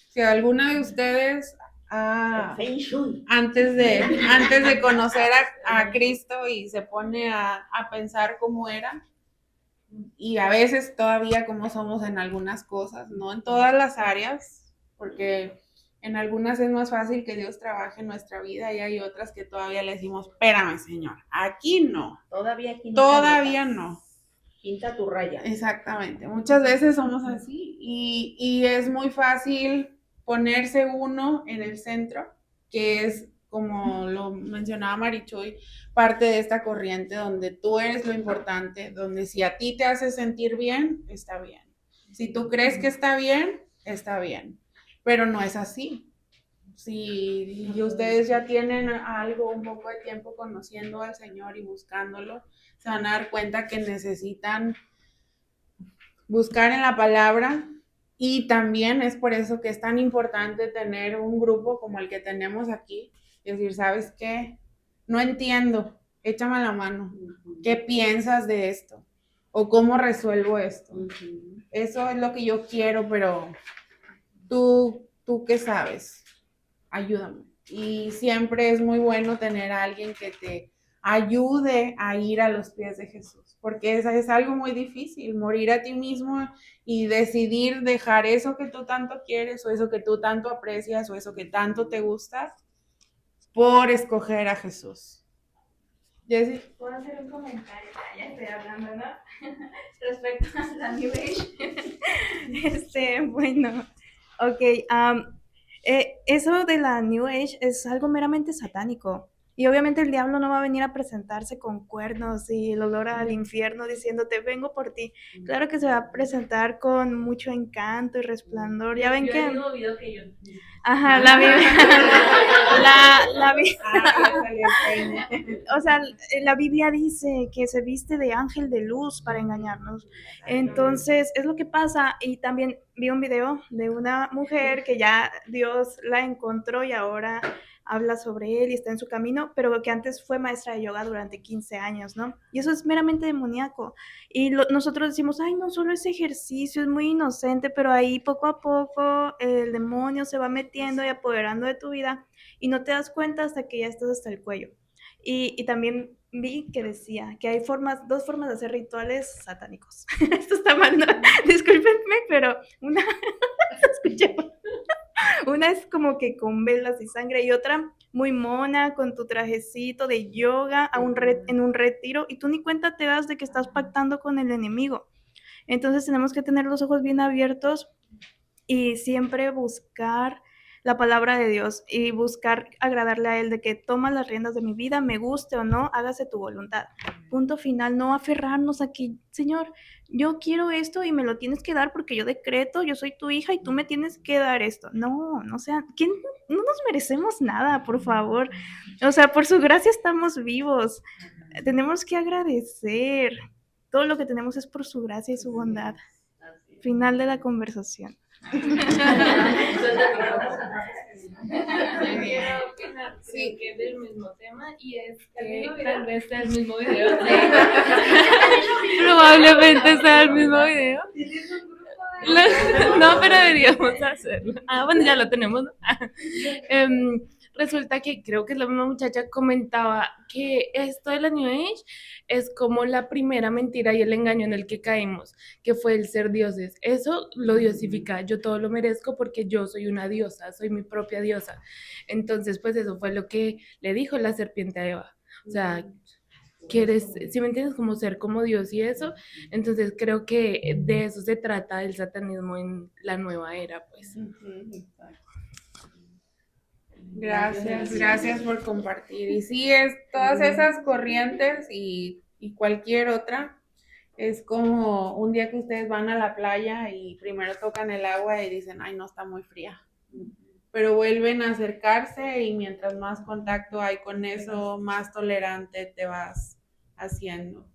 Speaker 1: Si alguna de ustedes antes de conocer a Cristo y se pone a pensar cómo era, y a veces todavía como somos en algunas cosas, no en todas las áreas, porque en algunas es más fácil que Dios trabaje en nuestra vida y hay otras que todavía le decimos, espérame, Señor, aquí no.
Speaker 3: Todavía aquí no.
Speaker 1: Todavía no.
Speaker 3: Pinta tu raya.
Speaker 1: Exactamente, muchas veces somos así y es muy fácil ponerse uno en el centro, que es, como lo mencionaba Marichuy, parte de esta corriente donde tú eres lo importante, donde si a ti te hace sentir bien, está bien. Si tú crees que está bien, pero no es así. Si ustedes ya tienen algo, un poco de tiempo conociendo al Señor y buscándolo, se van a dar cuenta que necesitan buscar en la palabra, y también es por eso que es tan importante tener un grupo como el que tenemos aquí, y decir, ¿sabes qué? No entiendo, échame la mano. ¿Qué piensas de esto? ¿O cómo resuelvo esto? Eso es lo que yo quiero, pero tú ¿qué sabes? Ayúdame. Y siempre es muy bueno tener a alguien que te ayude a ir a los pies de Jesús, porque es algo muy difícil, morir a ti mismo y decidir dejar eso que tú tanto quieres o eso que tú tanto aprecias o eso que tanto te gusta por escoger a Jesús. Jessy.
Speaker 10: ¿Puedo hacer un comentario? Ya estoy hablando, ¿no? Respecto a la New Age. Bueno, ok. Eso de la New Age es algo meramente satánico. Y obviamente el diablo no va a venir a presentarse con cuernos y el olor al infierno diciéndote, vengo por ti. Claro que se va a presentar con mucho encanto y resplandor. Ya ven
Speaker 8: Yo
Speaker 10: que...
Speaker 8: digo video que yo...
Speaker 10: Ajá, la Biblia. O sea, la Biblia dice que se viste de ángel de luz para engañarnos. Entonces, es lo que pasa. Y también vi un video de una mujer que ya Dios la encontró y ahora habla sobre él y está en su camino, pero que antes fue maestra de yoga durante 15 años, ¿no? Y eso es meramente demoníaco. Y nosotros decimos, ay, no, solo ese ejercicio es muy inocente, pero ahí poco a poco el demonio se va metiendo y apoderando de tu vida y no te das cuenta hasta que ya estás hasta el cuello. Y también vi que decía que hay dos formas de hacer rituales satánicos. Esto está mal, ¿no? Discúlpenme, pero una es como que con velas y sangre y otra muy mona con tu trajecito de yoga en un retiro y tú ni cuenta te das de que estás pactando con el enemigo. Entonces tenemos que tener los ojos bien abiertos y siempre buscar la palabra de Dios y buscar agradarle a Él, de que toma las riendas de mi vida, me guste o no, hágase tu voluntad. Punto final, no aferrarnos a que, Señor, yo quiero esto y me lo tienes que dar porque yo decreto, yo soy tu hija y tú me tienes que dar esto. No, no sea, ¿quién? No nos merecemos nada, por favor. O sea, por su gracia estamos vivos. tenemos que agradecer. Todo lo que tenemos es por su gracia y su bondad. Final de la conversación.
Speaker 2: Yo quiero opinar, sí, que es del mismo tema y es que tal vez sea el mismo video. Probablemente sea el mismo video. No, pero deberíamos hacerlo. Bueno, ya lo tenemos, ¿no? Resulta que creo que la misma muchacha comentaba que esto de la New Age es como la primera mentira y el engaño en el que caímos, que fue el ser dioses. Eso lo diosifica, yo todo lo merezco porque yo soy una diosa, soy mi propia diosa. Entonces, pues eso fue lo que le dijo la serpiente a Eva. O sea, quieres, si me entiendes, como ser como Dios y eso. Entonces creo que de eso se trata el satanismo en la nueva era, pues.
Speaker 1: Gracias por compartir. Y sí, es todas esas corrientes y cualquier otra, es como un día que ustedes van a la playa y primero tocan el agua y dicen, ay, no, está muy fría. Pero vuelven a acercarse y mientras más contacto hay con eso, más tolerante te vas haciendo.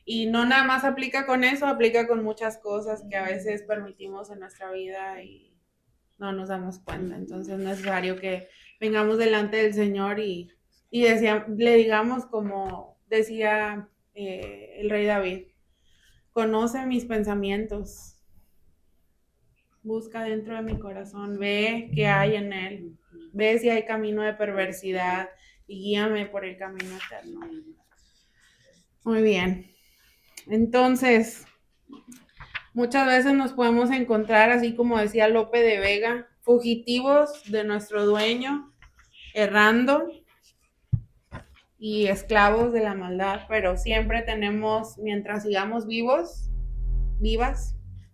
Speaker 1: Y no nada más aplica con eso, aplica con muchas cosas que a veces permitimos en nuestra vida y no nos damos cuenta. Entonces es necesario que vengamos delante del Señor y le digamos, como decía el rey David, conoce mis pensamientos, busca dentro de mi corazón, ve qué hay en él, ve si hay camino de perversidad y guíame por el camino eterno. Muy bien. Entonces, muchas veces nos podemos encontrar, así como decía Lope de Vega, fugitivos de nuestro dueño, errando y esclavos de la maldad, pero siempre tenemos, mientras sigamos vivas,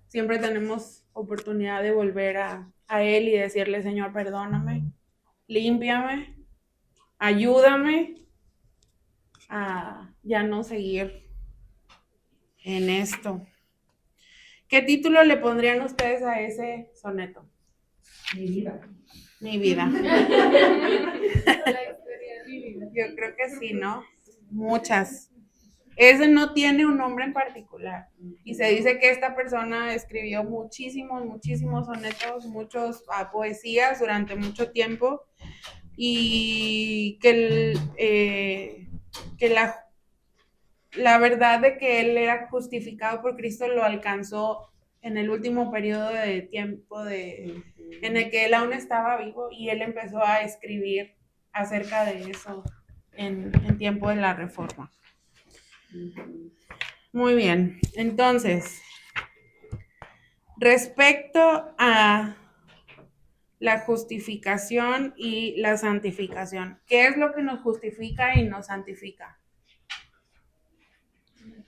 Speaker 1: siempre tenemos oportunidad de volver a Él y decirle, Señor, perdóname, límpiame, ayúdame a ya no seguir en esto. ¿Qué título le pondrían ustedes a ese soneto?
Speaker 9: Mi vida.
Speaker 1: Mi vida. Yo creo que sí, ¿no? Muchas. Ese no tiene un nombre en particular. Y se dice que esta persona escribió muchísimos sonetos, muchas poesías durante mucho tiempo. Y que la verdad de que él era justificado por Cristo lo alcanzó en el último periodo de tiempo en el que él aún estaba vivo y él empezó a escribir acerca de eso en tiempo de la Reforma. Muy bien, entonces, respecto a la justificación y la santificación, ¿qué es lo que nos justifica y nos santifica?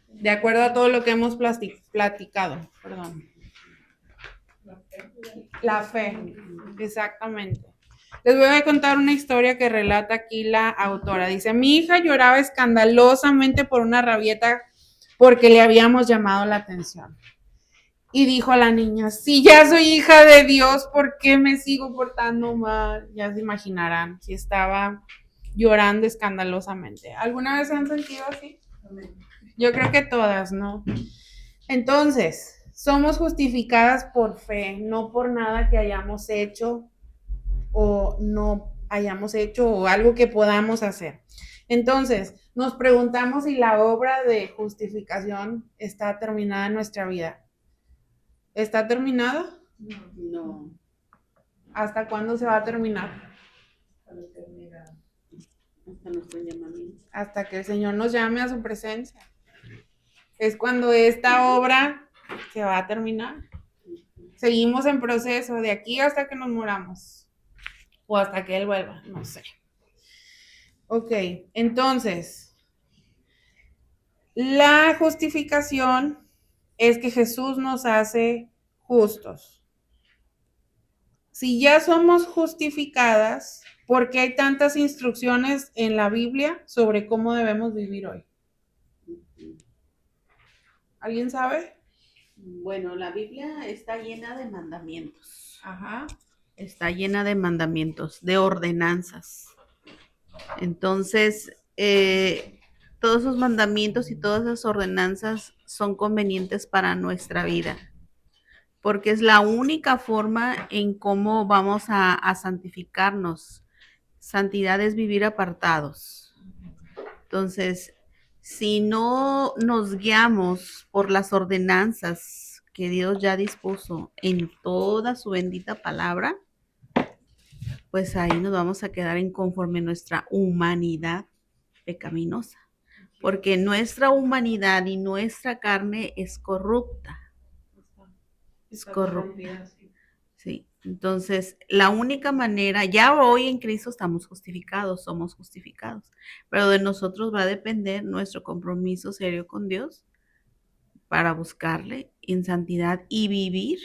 Speaker 1: De acuerdo a todo lo que hemos platicado, perdón. La fe, exactamente. Les voy a contar una historia que relata aquí la autora. Dice, mi hija lloraba escandalosamente por una rabieta porque le habíamos llamado la atención. Y dijo a la niña, si ya soy hija de Dios, ¿por qué me sigo portando mal? Ya se imaginarán, si estaba llorando escandalosamente. ¿Alguna vez se han sentido así? Yo creo que todas, ¿no? Entonces, somos justificadas por fe, no por nada que hayamos hecho o no hayamos hecho o algo que podamos hacer. Entonces, nos preguntamos si la obra de justificación está terminada en nuestra vida. ¿Está terminada?
Speaker 3: No.
Speaker 1: ¿Hasta cuándo se va a terminar?
Speaker 3: Hasta nuestro llamamiento.
Speaker 1: Hasta que el Señor nos llame a su presencia. Es cuando esta obra se va a terminar. Seguimos en proceso de aquí hasta que nos muramos. O hasta que Él vuelva, no sé. Ok, entonces, la justificación es que Jesús nos hace justos. Si ya somos justificadas, ¿por qué hay tantas instrucciones en la Biblia sobre cómo debemos vivir hoy? ¿Alguien sabe?
Speaker 3: Bueno, la Biblia está llena de mandamientos.
Speaker 1: Ajá.
Speaker 3: Está llena de mandamientos, de ordenanzas. Entonces, todos esos mandamientos y todas esas ordenanzas son convenientes para nuestra vida, porque es la única forma en cómo vamos a santificarnos. Santidad es vivir apartados. Entonces, si no nos guiamos por las ordenanzas que Dios ya dispuso en toda su bendita palabra, pues ahí nos vamos a quedar en conforme nuestra humanidad pecaminosa, porque nuestra humanidad y nuestra carne es corrupta. Es corrupta. Sí. Entonces, la única manera, ya hoy en Cristo estamos justificados, somos justificados, pero de nosotros va a depender nuestro compromiso serio con Dios para buscarle en santidad y vivir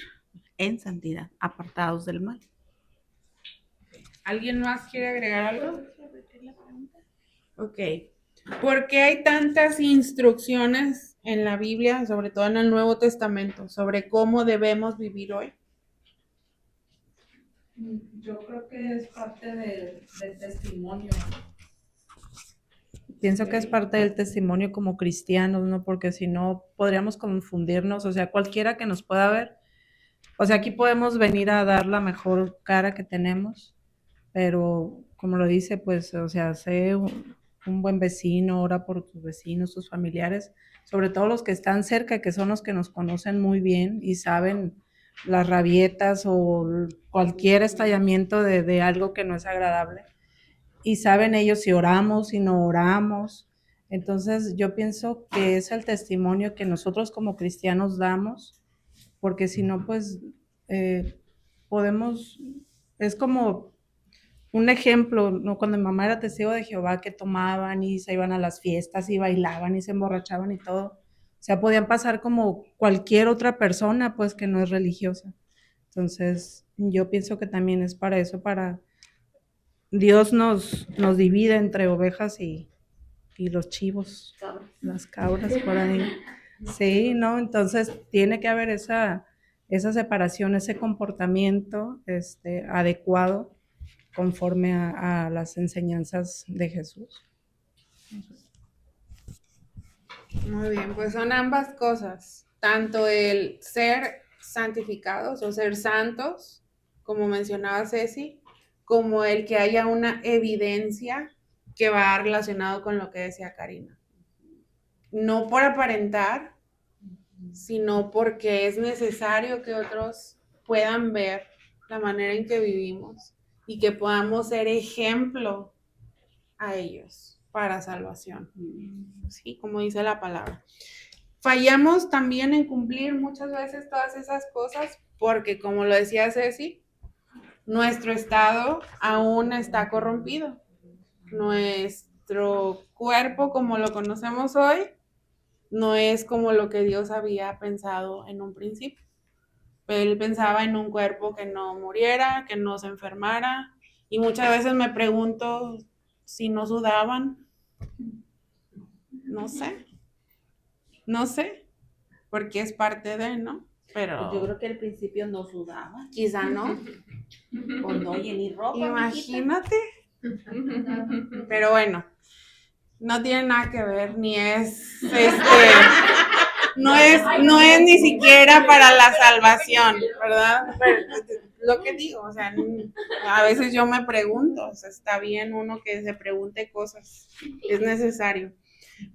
Speaker 3: en santidad, apartados del mal.
Speaker 1: ¿Alguien más quiere agregar algo? Ok. ¿Por qué hay tantas instrucciones en la Biblia, sobre todo en el Nuevo Testamento, sobre cómo debemos vivir hoy?
Speaker 9: Yo creo que es parte del testimonio.
Speaker 6: Pienso que es parte del testimonio como cristianos, ¿no? Porque si no, podríamos confundirnos, o sea, cualquiera que nos pueda ver. O sea, aquí podemos venir a dar la mejor cara que tenemos, pero como lo dice, pues, o sea, sé un buen vecino, ora por tus vecinos, tus familiares, sobre todo los que están cerca, que son los que nos conocen muy bien y saben las rabietas o cualquier estallamiento de algo que no es agradable. Y saben ellos si oramos, si no oramos. Entonces yo pienso que es el testimonio que nosotros como cristianos damos, porque si no, pues podemos, es como un ejemplo, ¿no? Cuando mi mamá era testigo de Jehová, que tomaban y se iban a las fiestas y bailaban y se emborrachaban y todo. O sea, podían pasar como cualquier otra persona, pues, que no es religiosa. Entonces, yo pienso que también es para eso, para Dios nos divide entre ovejas y los chivos, las cabras por ahí. Sí, ¿no? Entonces tiene que haber esa separación, ese comportamiento adecuado conforme a las enseñanzas de Jesús.
Speaker 1: Muy bien, pues son ambas cosas, tanto el ser santificados o ser santos, como mencionaba Ceci, como el que haya una evidencia que va relacionado con lo que decía Karina. No por aparentar, sino porque es necesario que otros puedan ver la manera en que vivimos y que podamos ser ejemplo a ellos para salvación. Sí, como dice la palabra. Fallamos también en cumplir muchas veces todas esas cosas porque, como lo decía Ceci, nuestro estado aún está corrompido. Nuestro cuerpo, como lo conocemos hoy, no es como lo que Dios había pensado en un principio. Él pensaba en un cuerpo que no muriera, que no se enfermara, y muchas veces me pregunto si no sudaban. No sé, porque es parte de, ¿no? Pero
Speaker 3: yo creo que al principio no sudaba.
Speaker 1: Quizá no.
Speaker 3: O no, oye, ni ropa.
Speaker 1: Imagínate. Pero bueno, no tiene nada que ver, ni es no es ni siquiera para la salvación, ¿verdad? Pero lo que digo, o sea, a veces yo me pregunto, o sea, está bien uno que se pregunte cosas, es necesario.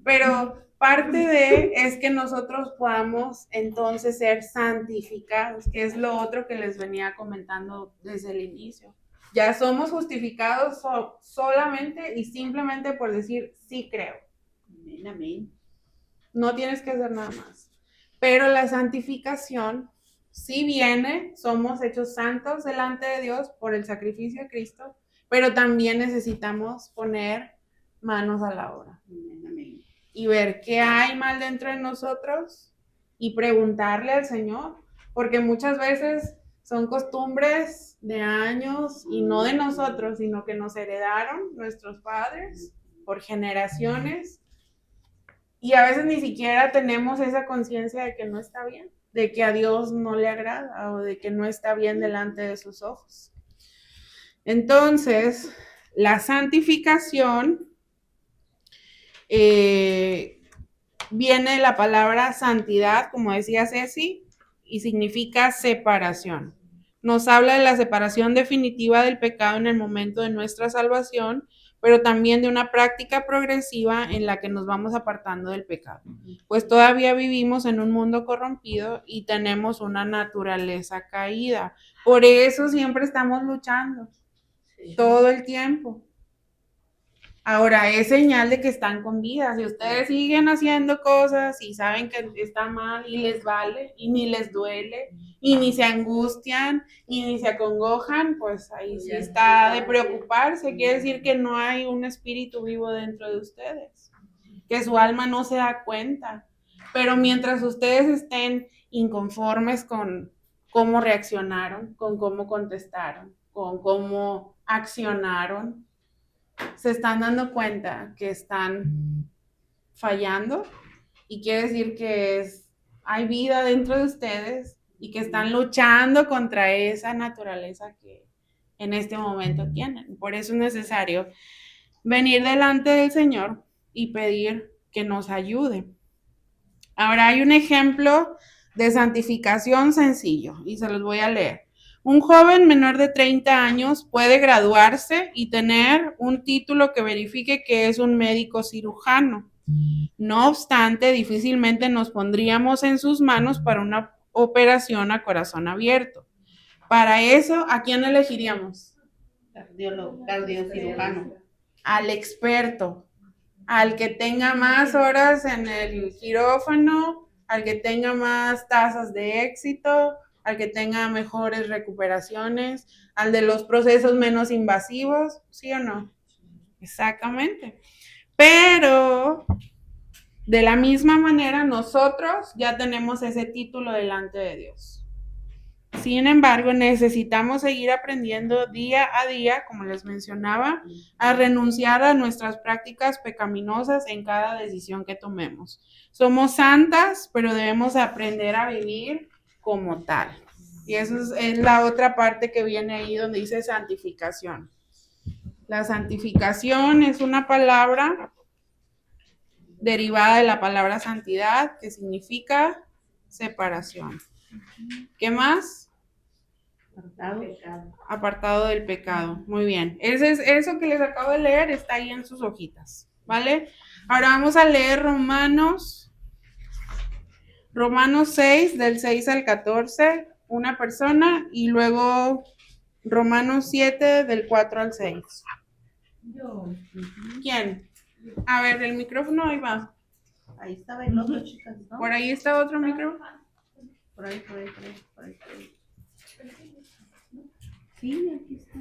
Speaker 1: Pero parte de es que nosotros podamos entonces ser santificados, que es lo otro que les venía comentando desde el inicio. Ya somos justificados solamente y simplemente por decir sí creo.
Speaker 3: Amén, amén.
Speaker 1: No tienes que hacer nada más. Pero la santificación sí viene, somos hechos santos delante de Dios por el sacrificio de Cristo, pero también necesitamos poner manos a la obra.
Speaker 3: Amén, amén.
Speaker 1: Y ver qué hay mal dentro de nosotros y preguntarle al Señor, porque muchas veces son costumbres de años y no de nosotros, sino que nos heredaron nuestros padres por generaciones y a veces ni siquiera tenemos esa conciencia de que no está bien, de que a Dios no le agrada o de que no está bien delante de sus ojos. Entonces, la santificación viene la palabra santidad, como decía Ceci, y significa separación. Nos habla de la separación definitiva del pecado en el momento de nuestra salvación, pero también de una práctica progresiva en la que nos vamos apartando del pecado. Pues todavía vivimos en un mundo corrompido y tenemos una naturaleza caída. Por eso siempre estamos luchando, todo el tiempo. Ahora, es señal de que están con vida. Si ustedes siguen haciendo cosas y saben que está mal y les vale y ni les duele y ni se angustian y ni se acongojan, pues ahí sí está de preocuparse. Quiere decir que no hay un espíritu vivo dentro de ustedes, que su alma no se da cuenta. Pero mientras ustedes estén inconformes con cómo reaccionaron, con cómo contestaron, con cómo accionaron, se están dando cuenta que están fallando y quiere decir que hay vida dentro de ustedes y que están luchando contra esa naturaleza que en este momento tienen. Por eso es necesario venir delante del Señor y pedir que nos ayude. Ahora hay un ejemplo de santificación sencillo y se los voy a leer. Un joven menor de 30 años puede graduarse y tener un título que verifique que es un médico cirujano. No obstante, difícilmente nos pondríamos en sus manos para una operación a corazón abierto. Para eso, ¿a quién elegiríamos?
Speaker 3: Cardiocirujano.
Speaker 1: Al experto, al que tenga más horas en el quirófano, al que tenga más tasas de éxito, al que tenga mejores recuperaciones, al de los procesos menos invasivos, ¿sí o no? Exactamente. Pero de la misma manera nosotros ya tenemos ese título delante de Dios. Sin embargo, necesitamos seguir aprendiendo día a día, como les mencionaba, a renunciar a nuestras prácticas pecaminosas en cada decisión que tomemos. Somos santas, pero debemos aprender a vivir como tal. Y eso es la otra parte que viene ahí donde dice santificación. La santificación es una palabra derivada de la palabra santidad, que significa separación. ¿Qué más? Apartado del pecado. Muy bien. Eso que les acabo de leer está ahí en sus hojitas, ¿vale? Ahora vamos a leer Romanos 6, del 6 al 14, una persona, y luego Romanos 7, del 4 al 6. ¿Quién? A ver, el micrófono ahí va.
Speaker 3: Ahí estaba el otro, chicas, ¿no?
Speaker 1: Por ahí está otro micrófono.
Speaker 3: Por ahí. Sí, aquí está.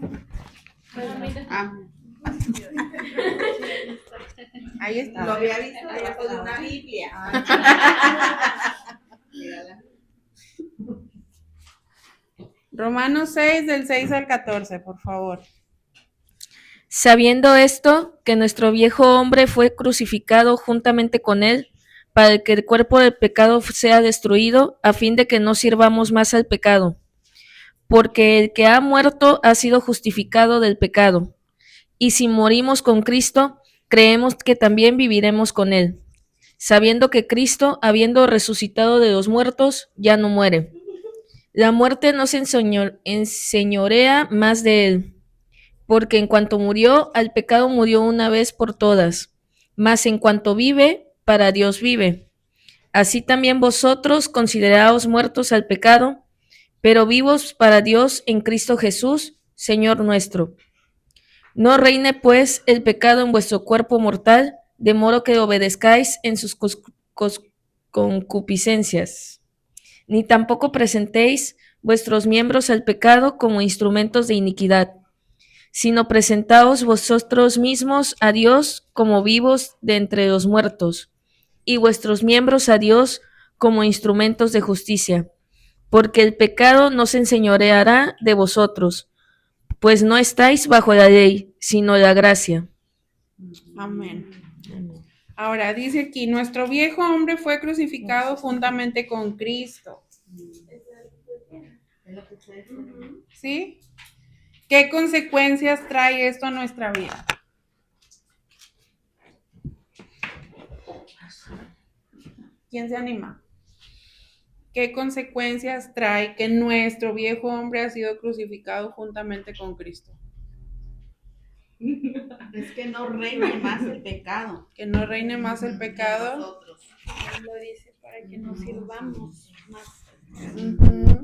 Speaker 1: Ahí está.
Speaker 3: Lo había visto debajo de una Biblia.
Speaker 1: Romanos 6, del 6 al 14, por favor.
Speaker 8: Sabiendo esto, que nuestro viejo hombre fue crucificado juntamente con él, para que el cuerpo del pecado sea destruido, a fin de que no sirvamos más al pecado. Porque el que ha muerto ha sido justificado del pecado. Y si morimos con Cristo, creemos que también viviremos con él, sabiendo que Cristo, habiendo resucitado de los muertos, ya no muere. La muerte no se enseñorea más de él, porque en cuanto murió, al pecado murió una vez por todas, mas en cuanto vive, para Dios vive. Así también vosotros consideraos muertos al pecado, pero vivos para Dios en Cristo Jesús, Señor nuestro. No reine pues el pecado en vuestro cuerpo mortal, de modo que obedezcáis en sus concupiscencias, ni tampoco presentéis vuestros miembros al pecado como instrumentos de iniquidad, sino presentaos vosotros mismos a Dios como vivos de entre los muertos, y vuestros miembros a Dios como instrumentos de justicia, porque el pecado no se enseñoreará de vosotros, pues no estáis bajo la ley, sino la gracia.
Speaker 1: Amén. Ahora dice aquí, nuestro viejo hombre fue crucificado juntamente con Cristo. ¿Sí? ¿Qué consecuencias trae esto a nuestra vida? ¿Quién se anima? ¿Qué consecuencias trae que nuestro viejo hombre ha sido crucificado juntamente con Cristo?
Speaker 3: Es que no reine más el pecado.
Speaker 1: Que no reine más el
Speaker 3: en
Speaker 1: pecado.
Speaker 3: nosotros.
Speaker 2: Lo dice para que nos sirvamos más.
Speaker 1: Ujú.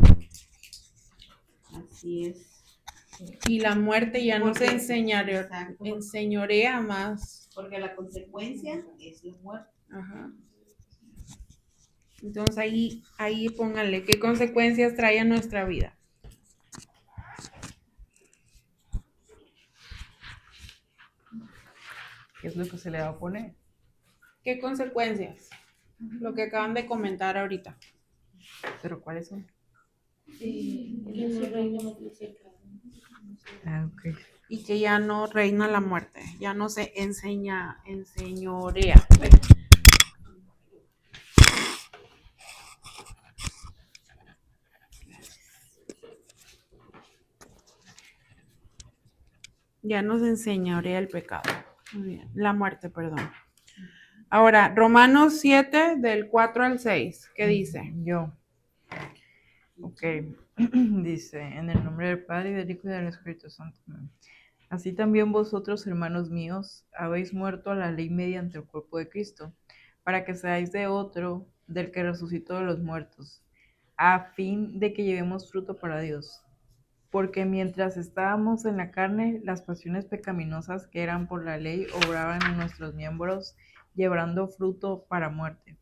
Speaker 3: Así es.
Speaker 1: Y la muerte ya no se
Speaker 3: Porque-
Speaker 1: enseñorea,
Speaker 3: exacto.
Speaker 1: enseñorea más.
Speaker 3: Porque la consecuencia es la muerte.
Speaker 1: Ajá. Entonces ahí pónganle, ¿qué consecuencias trae a nuestra vida?
Speaker 11: ¿Qué es lo que se le va a poner?
Speaker 1: ¿Qué consecuencias? Lo que acaban de comentar ahorita.
Speaker 11: ¿Pero cuáles son?
Speaker 5: Que no reina más el pecado.
Speaker 11: Ah, ok.
Speaker 1: Y que ya no reina la muerte, ya no se enseñorea. Ya nos enseñorea el pecado. Muy bien. La muerte, perdón. Ahora, Romanos 7, del 4 al 6, ¿qué dice?
Speaker 11: Yo. Ok. Dice, en el nombre del Padre, y del Hijo y del Espíritu Santo. Amén. Así también vosotros, hermanos míos, habéis muerto a la ley mediante el cuerpo de Cristo, para que seáis de otro, del que resucitó de los muertos, a fin de que llevemos fruto para Dios. Porque mientras estábamos en la carne, las pasiones pecaminosas que eran por la ley obraban en nuestros miembros, llevando fruto para muerte.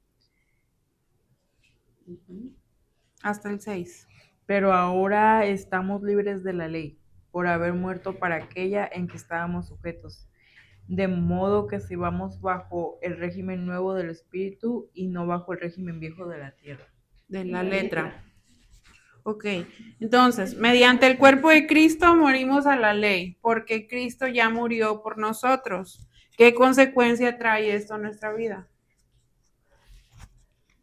Speaker 1: Hasta el 6.
Speaker 11: Pero ahora estamos libres de la ley, por haber muerto para aquella en que estábamos sujetos. De modo que sirvamos bajo el régimen nuevo del Espíritu y no bajo el régimen viejo de la tierra.
Speaker 1: De la letra. Ok, entonces, mediante el cuerpo de Cristo morimos a la ley, porque Cristo ya murió por nosotros. ¿Qué consecuencia trae esto a nuestra vida?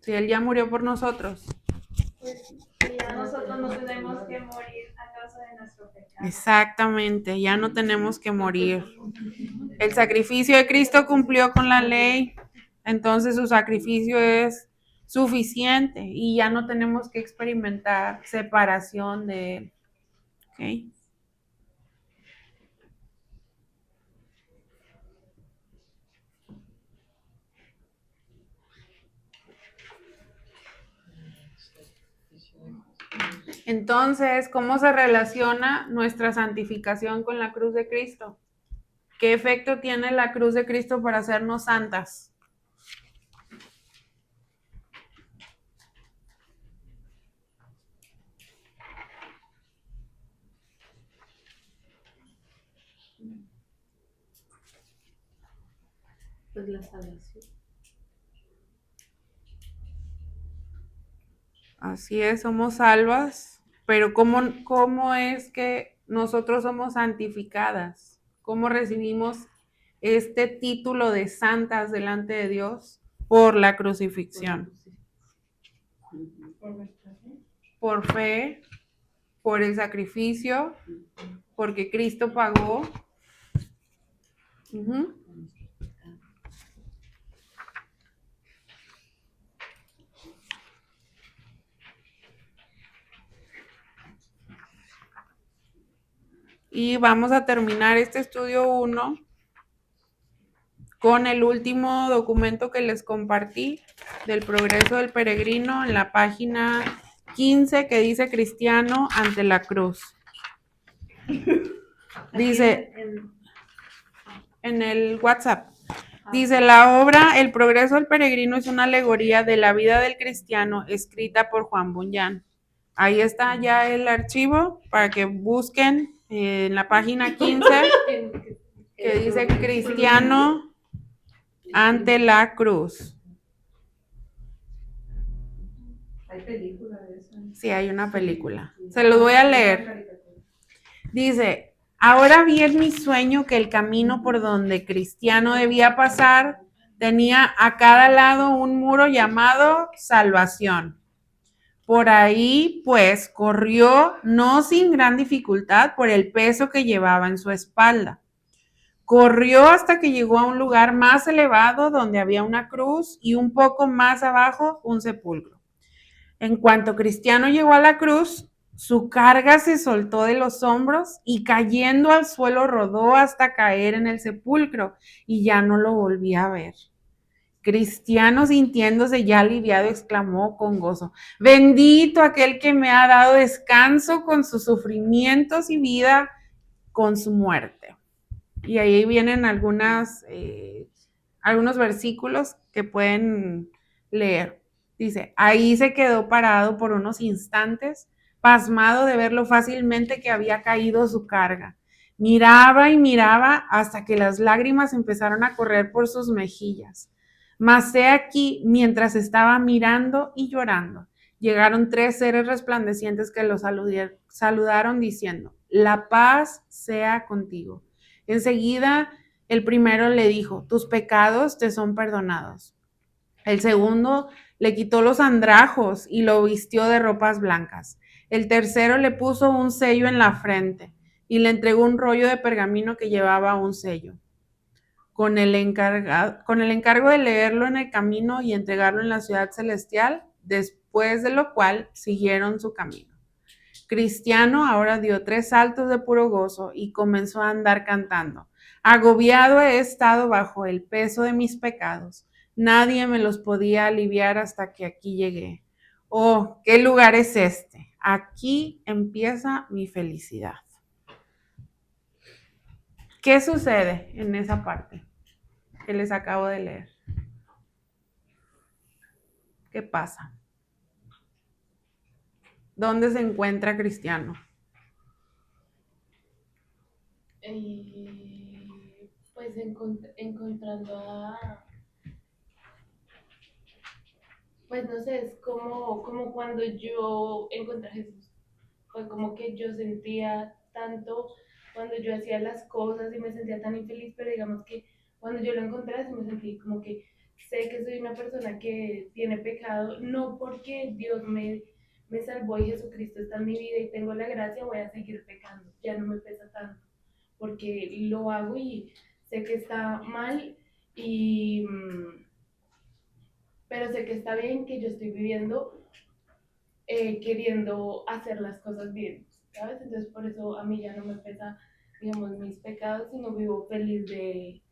Speaker 1: Si Él ya murió por nosotros.
Speaker 10: Pues ya nosotros no tenemos que morir a causa de nuestro pecado.
Speaker 1: Exactamente, ya no tenemos que morir. El sacrificio de Cristo cumplió con la ley, entonces su sacrificio es suficiente y ya no tenemos que experimentar separación de Él. ¿Ok? Entonces, ¿cómo se relaciona nuestra santificación con la cruz de Cristo? ¿Qué efecto tiene la cruz de Cristo para hacernos santas?
Speaker 5: Pues la salvación.
Speaker 1: Así es, somos salvas, pero ¿cómo es que nosotros somos santificadas? ¿Cómo recibimos este título de santas delante de Dios? Por la crucifixión. Por fe, por el sacrificio, porque Cristo pagó. Ujú. Y vamos a terminar este estudio 1 con el último documento que les compartí del progreso del peregrino en la página 15 que dice cristiano ante la cruz. Dice en el WhatsApp. Dice, la obra El progreso del peregrino es una alegoría de la vida del cristiano escrita por Juan Bunyan. Ahí está ya el archivo para que busquen en la página 15 que dice cristiano ante la cruz.
Speaker 9: Hay película de eso.
Speaker 1: Sí, hay una película. Se los voy a leer. Dice, ahora vi en mi sueño que el camino por donde Cristiano debía pasar tenía a cada lado un muro llamado salvación. Por ahí, pues, corrió no sin gran dificultad por el peso que llevaba en su espalda. Corrió hasta que llegó a un lugar más elevado donde había una cruz y un poco más abajo un sepulcro. En cuanto Cristiano llegó a la cruz, su carga se soltó de los hombros y cayendo al suelo rodó hasta caer en el sepulcro y ya no lo volví a ver. Cristiano, sintiéndose ya aliviado, exclamó con gozo: bendito aquel que me ha dado descanso con sus sufrimientos y vida con su muerte. Y ahí vienen algunos versículos que pueden leer. Dice: ahí se quedó parado por unos instantes, pasmado de ver lo fácilmente que había caído su carga. Miraba y miraba hasta que las lágrimas empezaron a correr por sus mejillas. Mas he aquí, mientras estaba mirando y llorando, llegaron 3 seres resplandecientes que lo saludaron diciendo: la paz sea contigo. Enseguida, el primero le dijo: tus pecados te son perdonados. El segundo le quitó los andrajos y lo vistió de ropas blancas. El tercero le puso un sello en la frente y le entregó un rollo de pergamino que llevaba un sello, con el encargo de leerlo en el camino y entregarlo en la ciudad celestial, después de lo cual siguieron su camino. Cristiano ahora dio 3 saltos de puro gozo y comenzó a andar cantando: agobiado he estado bajo el peso de mis pecados, nadie me los podía aliviar hasta que aquí llegué. Oh, ¿qué lugar es este? Aquí empieza mi felicidad. ¿Qué sucede en esa parte que les acabo de leer? ¿Qué pasa? ¿Dónde se encuentra Cristiano?
Speaker 7: Pues encontrando a, pues no sé, es como cuando yo encontré a Jesús. Fue como que yo sentía tanto cuando yo hacía las cosas y me sentía tan infeliz, pero digamos que cuando yo lo encontré sí me sentí como que sé que soy una persona que tiene pecado, no porque Dios me salvó y Jesucristo está en mi vida y tengo la gracia, voy a seguir pecando, ya no me pesa tanto, porque lo hago y sé que está mal, y, pero sé que está bien, que yo estoy viviendo queriendo hacer las cosas bien, ¿sabes? Entonces por eso a mí ya no me pesa, digamos, mis pecados, sino vivo feliz de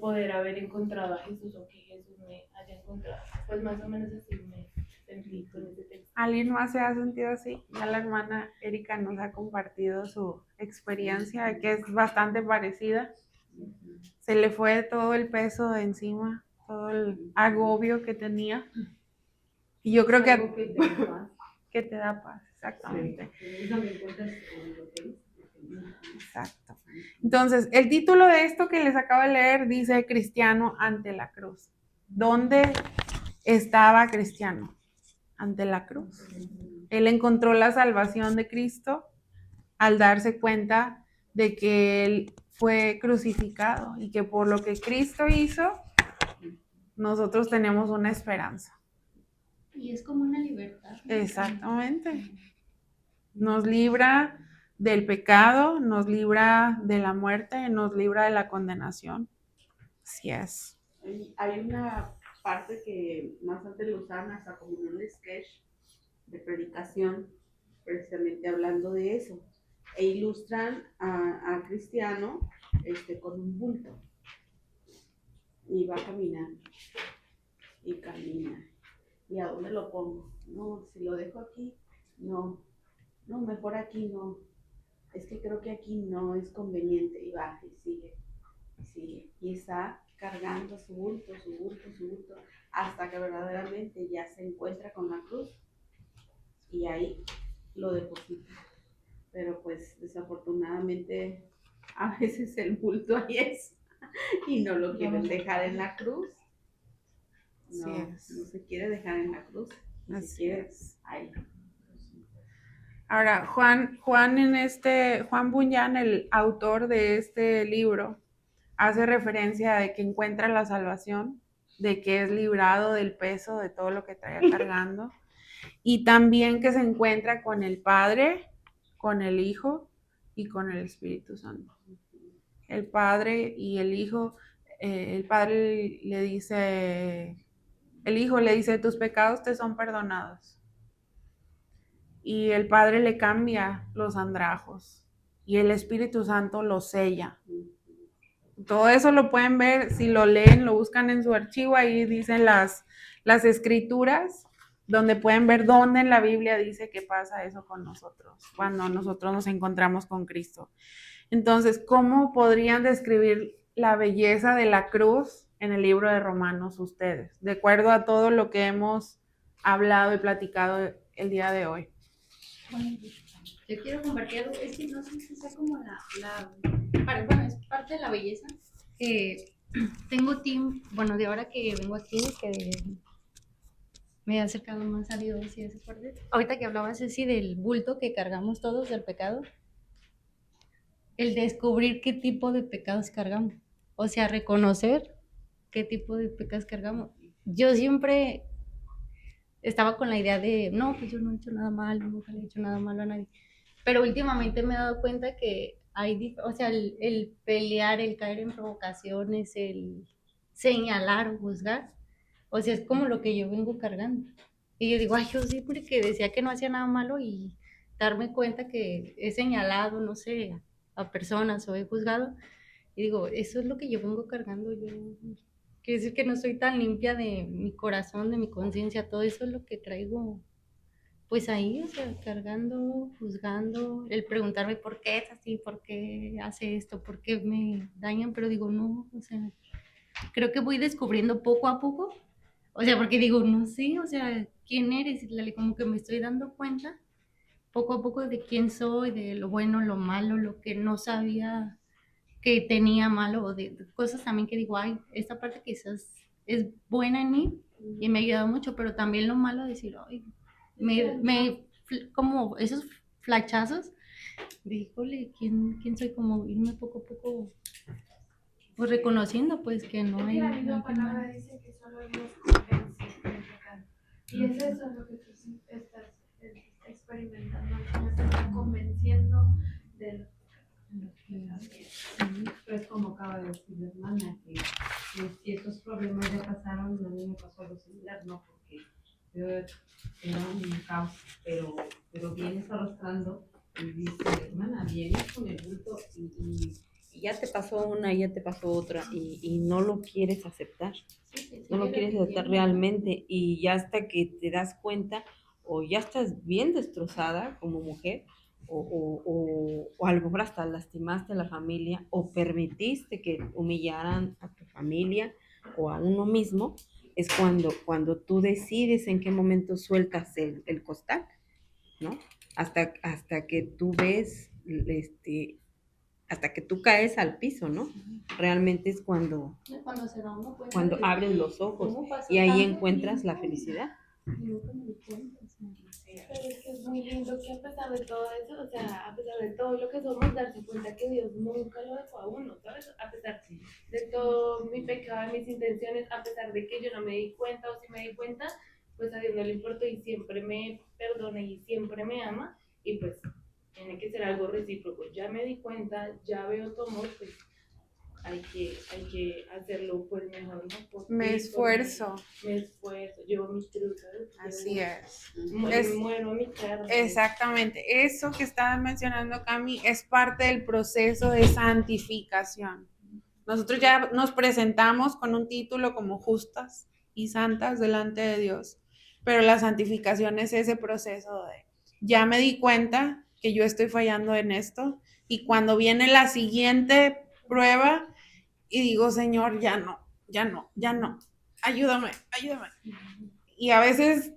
Speaker 7: poder haber encontrado a Jesús o que Jesús me haya encontrado. Pues más o menos así me sentí con ese texto.
Speaker 1: ¿Alguien más se ha sentido así? Ya la hermana Erika nos ha compartido su experiencia, que es bastante parecida. Se le fue todo el peso de encima, todo el agobio que tenía. Y yo creo que te da paz, exactamente. Exacto. Entonces, el título de esto que les acabo de leer dice: Cristiano ante la cruz. ¿Dónde estaba Cristiano? Ante la cruz. Él encontró la salvación de Cristo al darse cuenta de que él fue crucificado y que por lo que Cristo hizo, nosotros tenemos una esperanza.
Speaker 5: Y es como una libertad.
Speaker 1: Exactamente. Nos libra del pecado, nos libra de la muerte, nos libra de la condenación. Así es.
Speaker 3: Hay una parte que más antes lo usaban hasta como un sketch de predicación, precisamente hablando de eso, e ilustran a Cristiano con un bulto y va caminando y camina. ¿Y a dónde lo pongo? No, si lo dejo aquí, no, mejor aquí no, es que creo que aquí no es conveniente, y va y sigue, y está cargando su bulto, hasta que verdaderamente ya se encuentra con la cruz y ahí lo deposita. Pero pues desafortunadamente a veces el bulto ahí es y no lo quieren dejar en la cruz. No se quiere dejar en la cruz,
Speaker 1: Así es.
Speaker 3: Ahí.
Speaker 1: Ahora, Juan Bunyan, el autor de este libro, hace referencia de que encuentra la salvación, de que es librado del peso de todo lo que traía cargando, y también que se encuentra con el Padre, con el Hijo y con el Espíritu Santo. el padre y el hijo, el padre le dice, el hijo le dice, tus pecados te son perdonados. Y el padre le cambia los andrajos y el Espíritu Santo los sella. Todo eso lo pueden ver, si lo leen, lo buscan en su archivo, ahí dicen las escrituras, donde pueden ver dónde en la Biblia dice que pasa eso con nosotros, cuando nosotros nos encontramos con Cristo. Entonces, ¿cómo podrían describir la belleza de la cruz en el libro de Romanos ustedes, de acuerdo a todo lo que hemos hablado y platicado el día de hoy?
Speaker 5: Bueno, yo quiero compartir algo, es que no sé si sea como bueno, es parte de la belleza. Tengo team, bueno, de ahora que vengo aquí, que me he acercado más a Dios y a esa parte. Ahorita que hablabas así del bulto que cargamos todos del pecado, el descubrir qué tipo de pecados cargamos, o sea, reconocer qué tipo de pecados cargamos. Yo siempre estaba con la idea de, no, pues yo no he hecho nada malo, nunca le he hecho nada malo a nadie. Pero últimamente me he dado cuenta que hay, o sea, el pelear, el caer en provocaciones, el señalar o juzgar, o sea, es como lo que yo vengo cargando. Y yo digo, ay, yo sí, porque decía que no hacía nada malo y darme cuenta que he señalado, no sé, a personas o he juzgado. Y digo, eso es lo que yo vengo cargando. Yo quiere decir que no soy tan limpia de mi corazón, de mi conciencia, todo eso es lo que traigo, pues ahí, o sea, cargando, juzgando, el preguntarme por qué es así, por qué hace esto, por qué me dañan, pero digo, no, o sea, creo que voy descubriendo poco a poco, o sea, porque digo, no sé, o sea, ¿quién eres? Lali? Como que me estoy dando cuenta poco a poco de quién soy, de lo bueno, lo malo, lo que no sabía que tenía malo, o de cosas también que digo, ay, esta parte quizás es buena en mí y me ha ayudado mucho, pero también lo malo de decir, ay, como esos flachazos, de, híjole, ¿quién soy? Como irme poco a poco, pues reconociendo pues que no hay.
Speaker 10: La misma palabra dice que solo Dios convence del pecado. Y es eso lo que tú estás experimentando, el Señor te está convenciendo de lo
Speaker 9: Pues como acaba de decir la hermana, que si esos problemas ya pasaron, a mí me pasó algo similar, ¿no? Porque yo era un caos, pero vienes arrastrando y dice, hermana, vienes con el bulto y ya te pasó una y ya te pasó otra y no lo quieres aceptar, no lo quieres aceptar realmente y ya hasta que te das cuenta o ya estás bien destrozada como mujer o a lo mejor hasta lastimaste a la familia o permitiste que humillaran a tu familia o a uno mismo, es cuando tú decides en qué momento sueltas el costal, ¿no? Hasta que tú ves, hasta que tú caes al piso, ¿no? Realmente es cuando
Speaker 5: Se da uno cuenta
Speaker 9: cuando
Speaker 5: de
Speaker 9: abres los ojos
Speaker 5: cómo pasó
Speaker 9: y ahí
Speaker 5: tanto
Speaker 9: encuentras
Speaker 5: tiempo.
Speaker 9: la felicidad.
Speaker 5: Y nunca me di cuenta, o sea,
Speaker 10: Pero es que es muy lindo que a pesar de todo eso, o sea, a pesar de todo lo que somos, darse cuenta que Dios nunca lo dejó a uno, ¿sabes? A pesar de todo mi pecado, mis intenciones, a pesar de que yo no me di cuenta o si me di cuenta, pues a Dios no le importó y siempre me perdona y siempre me ama y pues tiene que ser algo recíproco. Ya me di cuenta, ya veo tu amor, pues hay que hacerlo pues mejor, ¿no?
Speaker 1: Me esfuerzo.
Speaker 10: Me esfuerzo, llevo mis cruz, ¿sabes?
Speaker 1: Así es.
Speaker 10: Muero mi carne.
Speaker 1: Exactamente. Eso que estabas mencionando, Cami, es parte del proceso de santificación. Nosotros ya nos presentamos con un título como justas y santas delante de Dios, pero la santificación es ese proceso de, ya me di cuenta que yo estoy fallando en esto y cuando viene la siguiente prueba y digo, Señor, ya no, ayúdame. Y a veces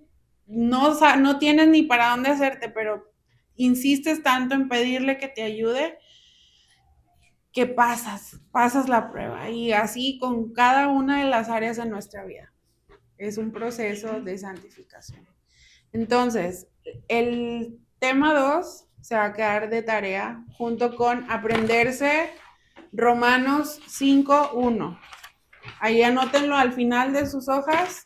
Speaker 1: no tienes ni para dónde hacerte, pero insistes tanto en pedirle que te ayude que pasas la prueba. Y así con cada una de las áreas de nuestra vida. Es un proceso de santificación. Entonces, el tema 2 se va a quedar de tarea junto con aprenderse Romanos 5:1. Ahí anótenlo al final de sus hojas.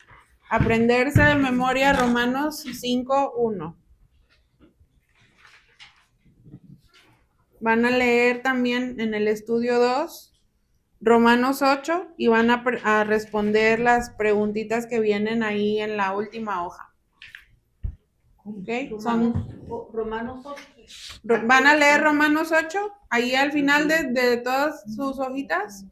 Speaker 1: Aprenderse de memoria Romanos 5:1. van a leer también en el estudio 2 Romanos 8 y van a responder las preguntitas que vienen ahí en la última hoja. ¿Ok?
Speaker 3: Romanos 8.
Speaker 1: Van a leer Romanos 8, ahí al final de todas sus hojitas,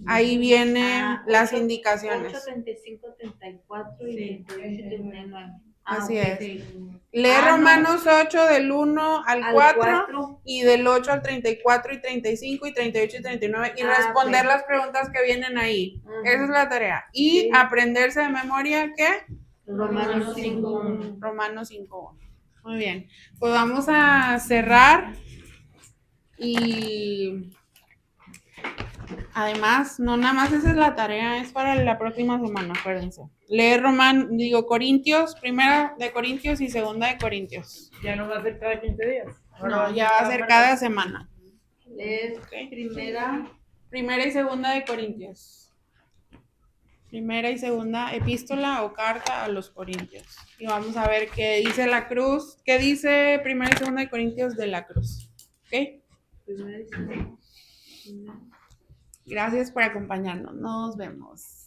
Speaker 1: ahí vienen las indicaciones.
Speaker 3: 8, 35, 34 y 38, 39.
Speaker 1: Así
Speaker 3: ok,
Speaker 1: es.
Speaker 3: sí.
Speaker 1: Lee Romanos 8 del 1 al 4 y del 8 al 34 y 35 y 38 y 39 y responder
Speaker 3: ok.
Speaker 1: las preguntas que vienen ahí. Esa es la tarea. Y aprenderse de memoria, ¿qué?
Speaker 3: Romanos 5.
Speaker 1: Romanos 5.1. Muy bien. Pues vamos a cerrar y además, no nada más esa es la tarea, es para la próxima semana, acuérdense. Leer Corintios, primera de Corintios y segunda de Corintios.
Speaker 4: Ya no va a ser cada 15 días.
Speaker 1: No, ya va a ser cada semana.
Speaker 3: Leer
Speaker 1: Primera y segunda de Corintios. Primera y segunda epístola o carta a los Corintios. Y vamos a ver qué dice la cruz, qué dice primera y segunda de Corintios de la cruz. ¿Ok? Gracias por acompañarnos. Nos vemos.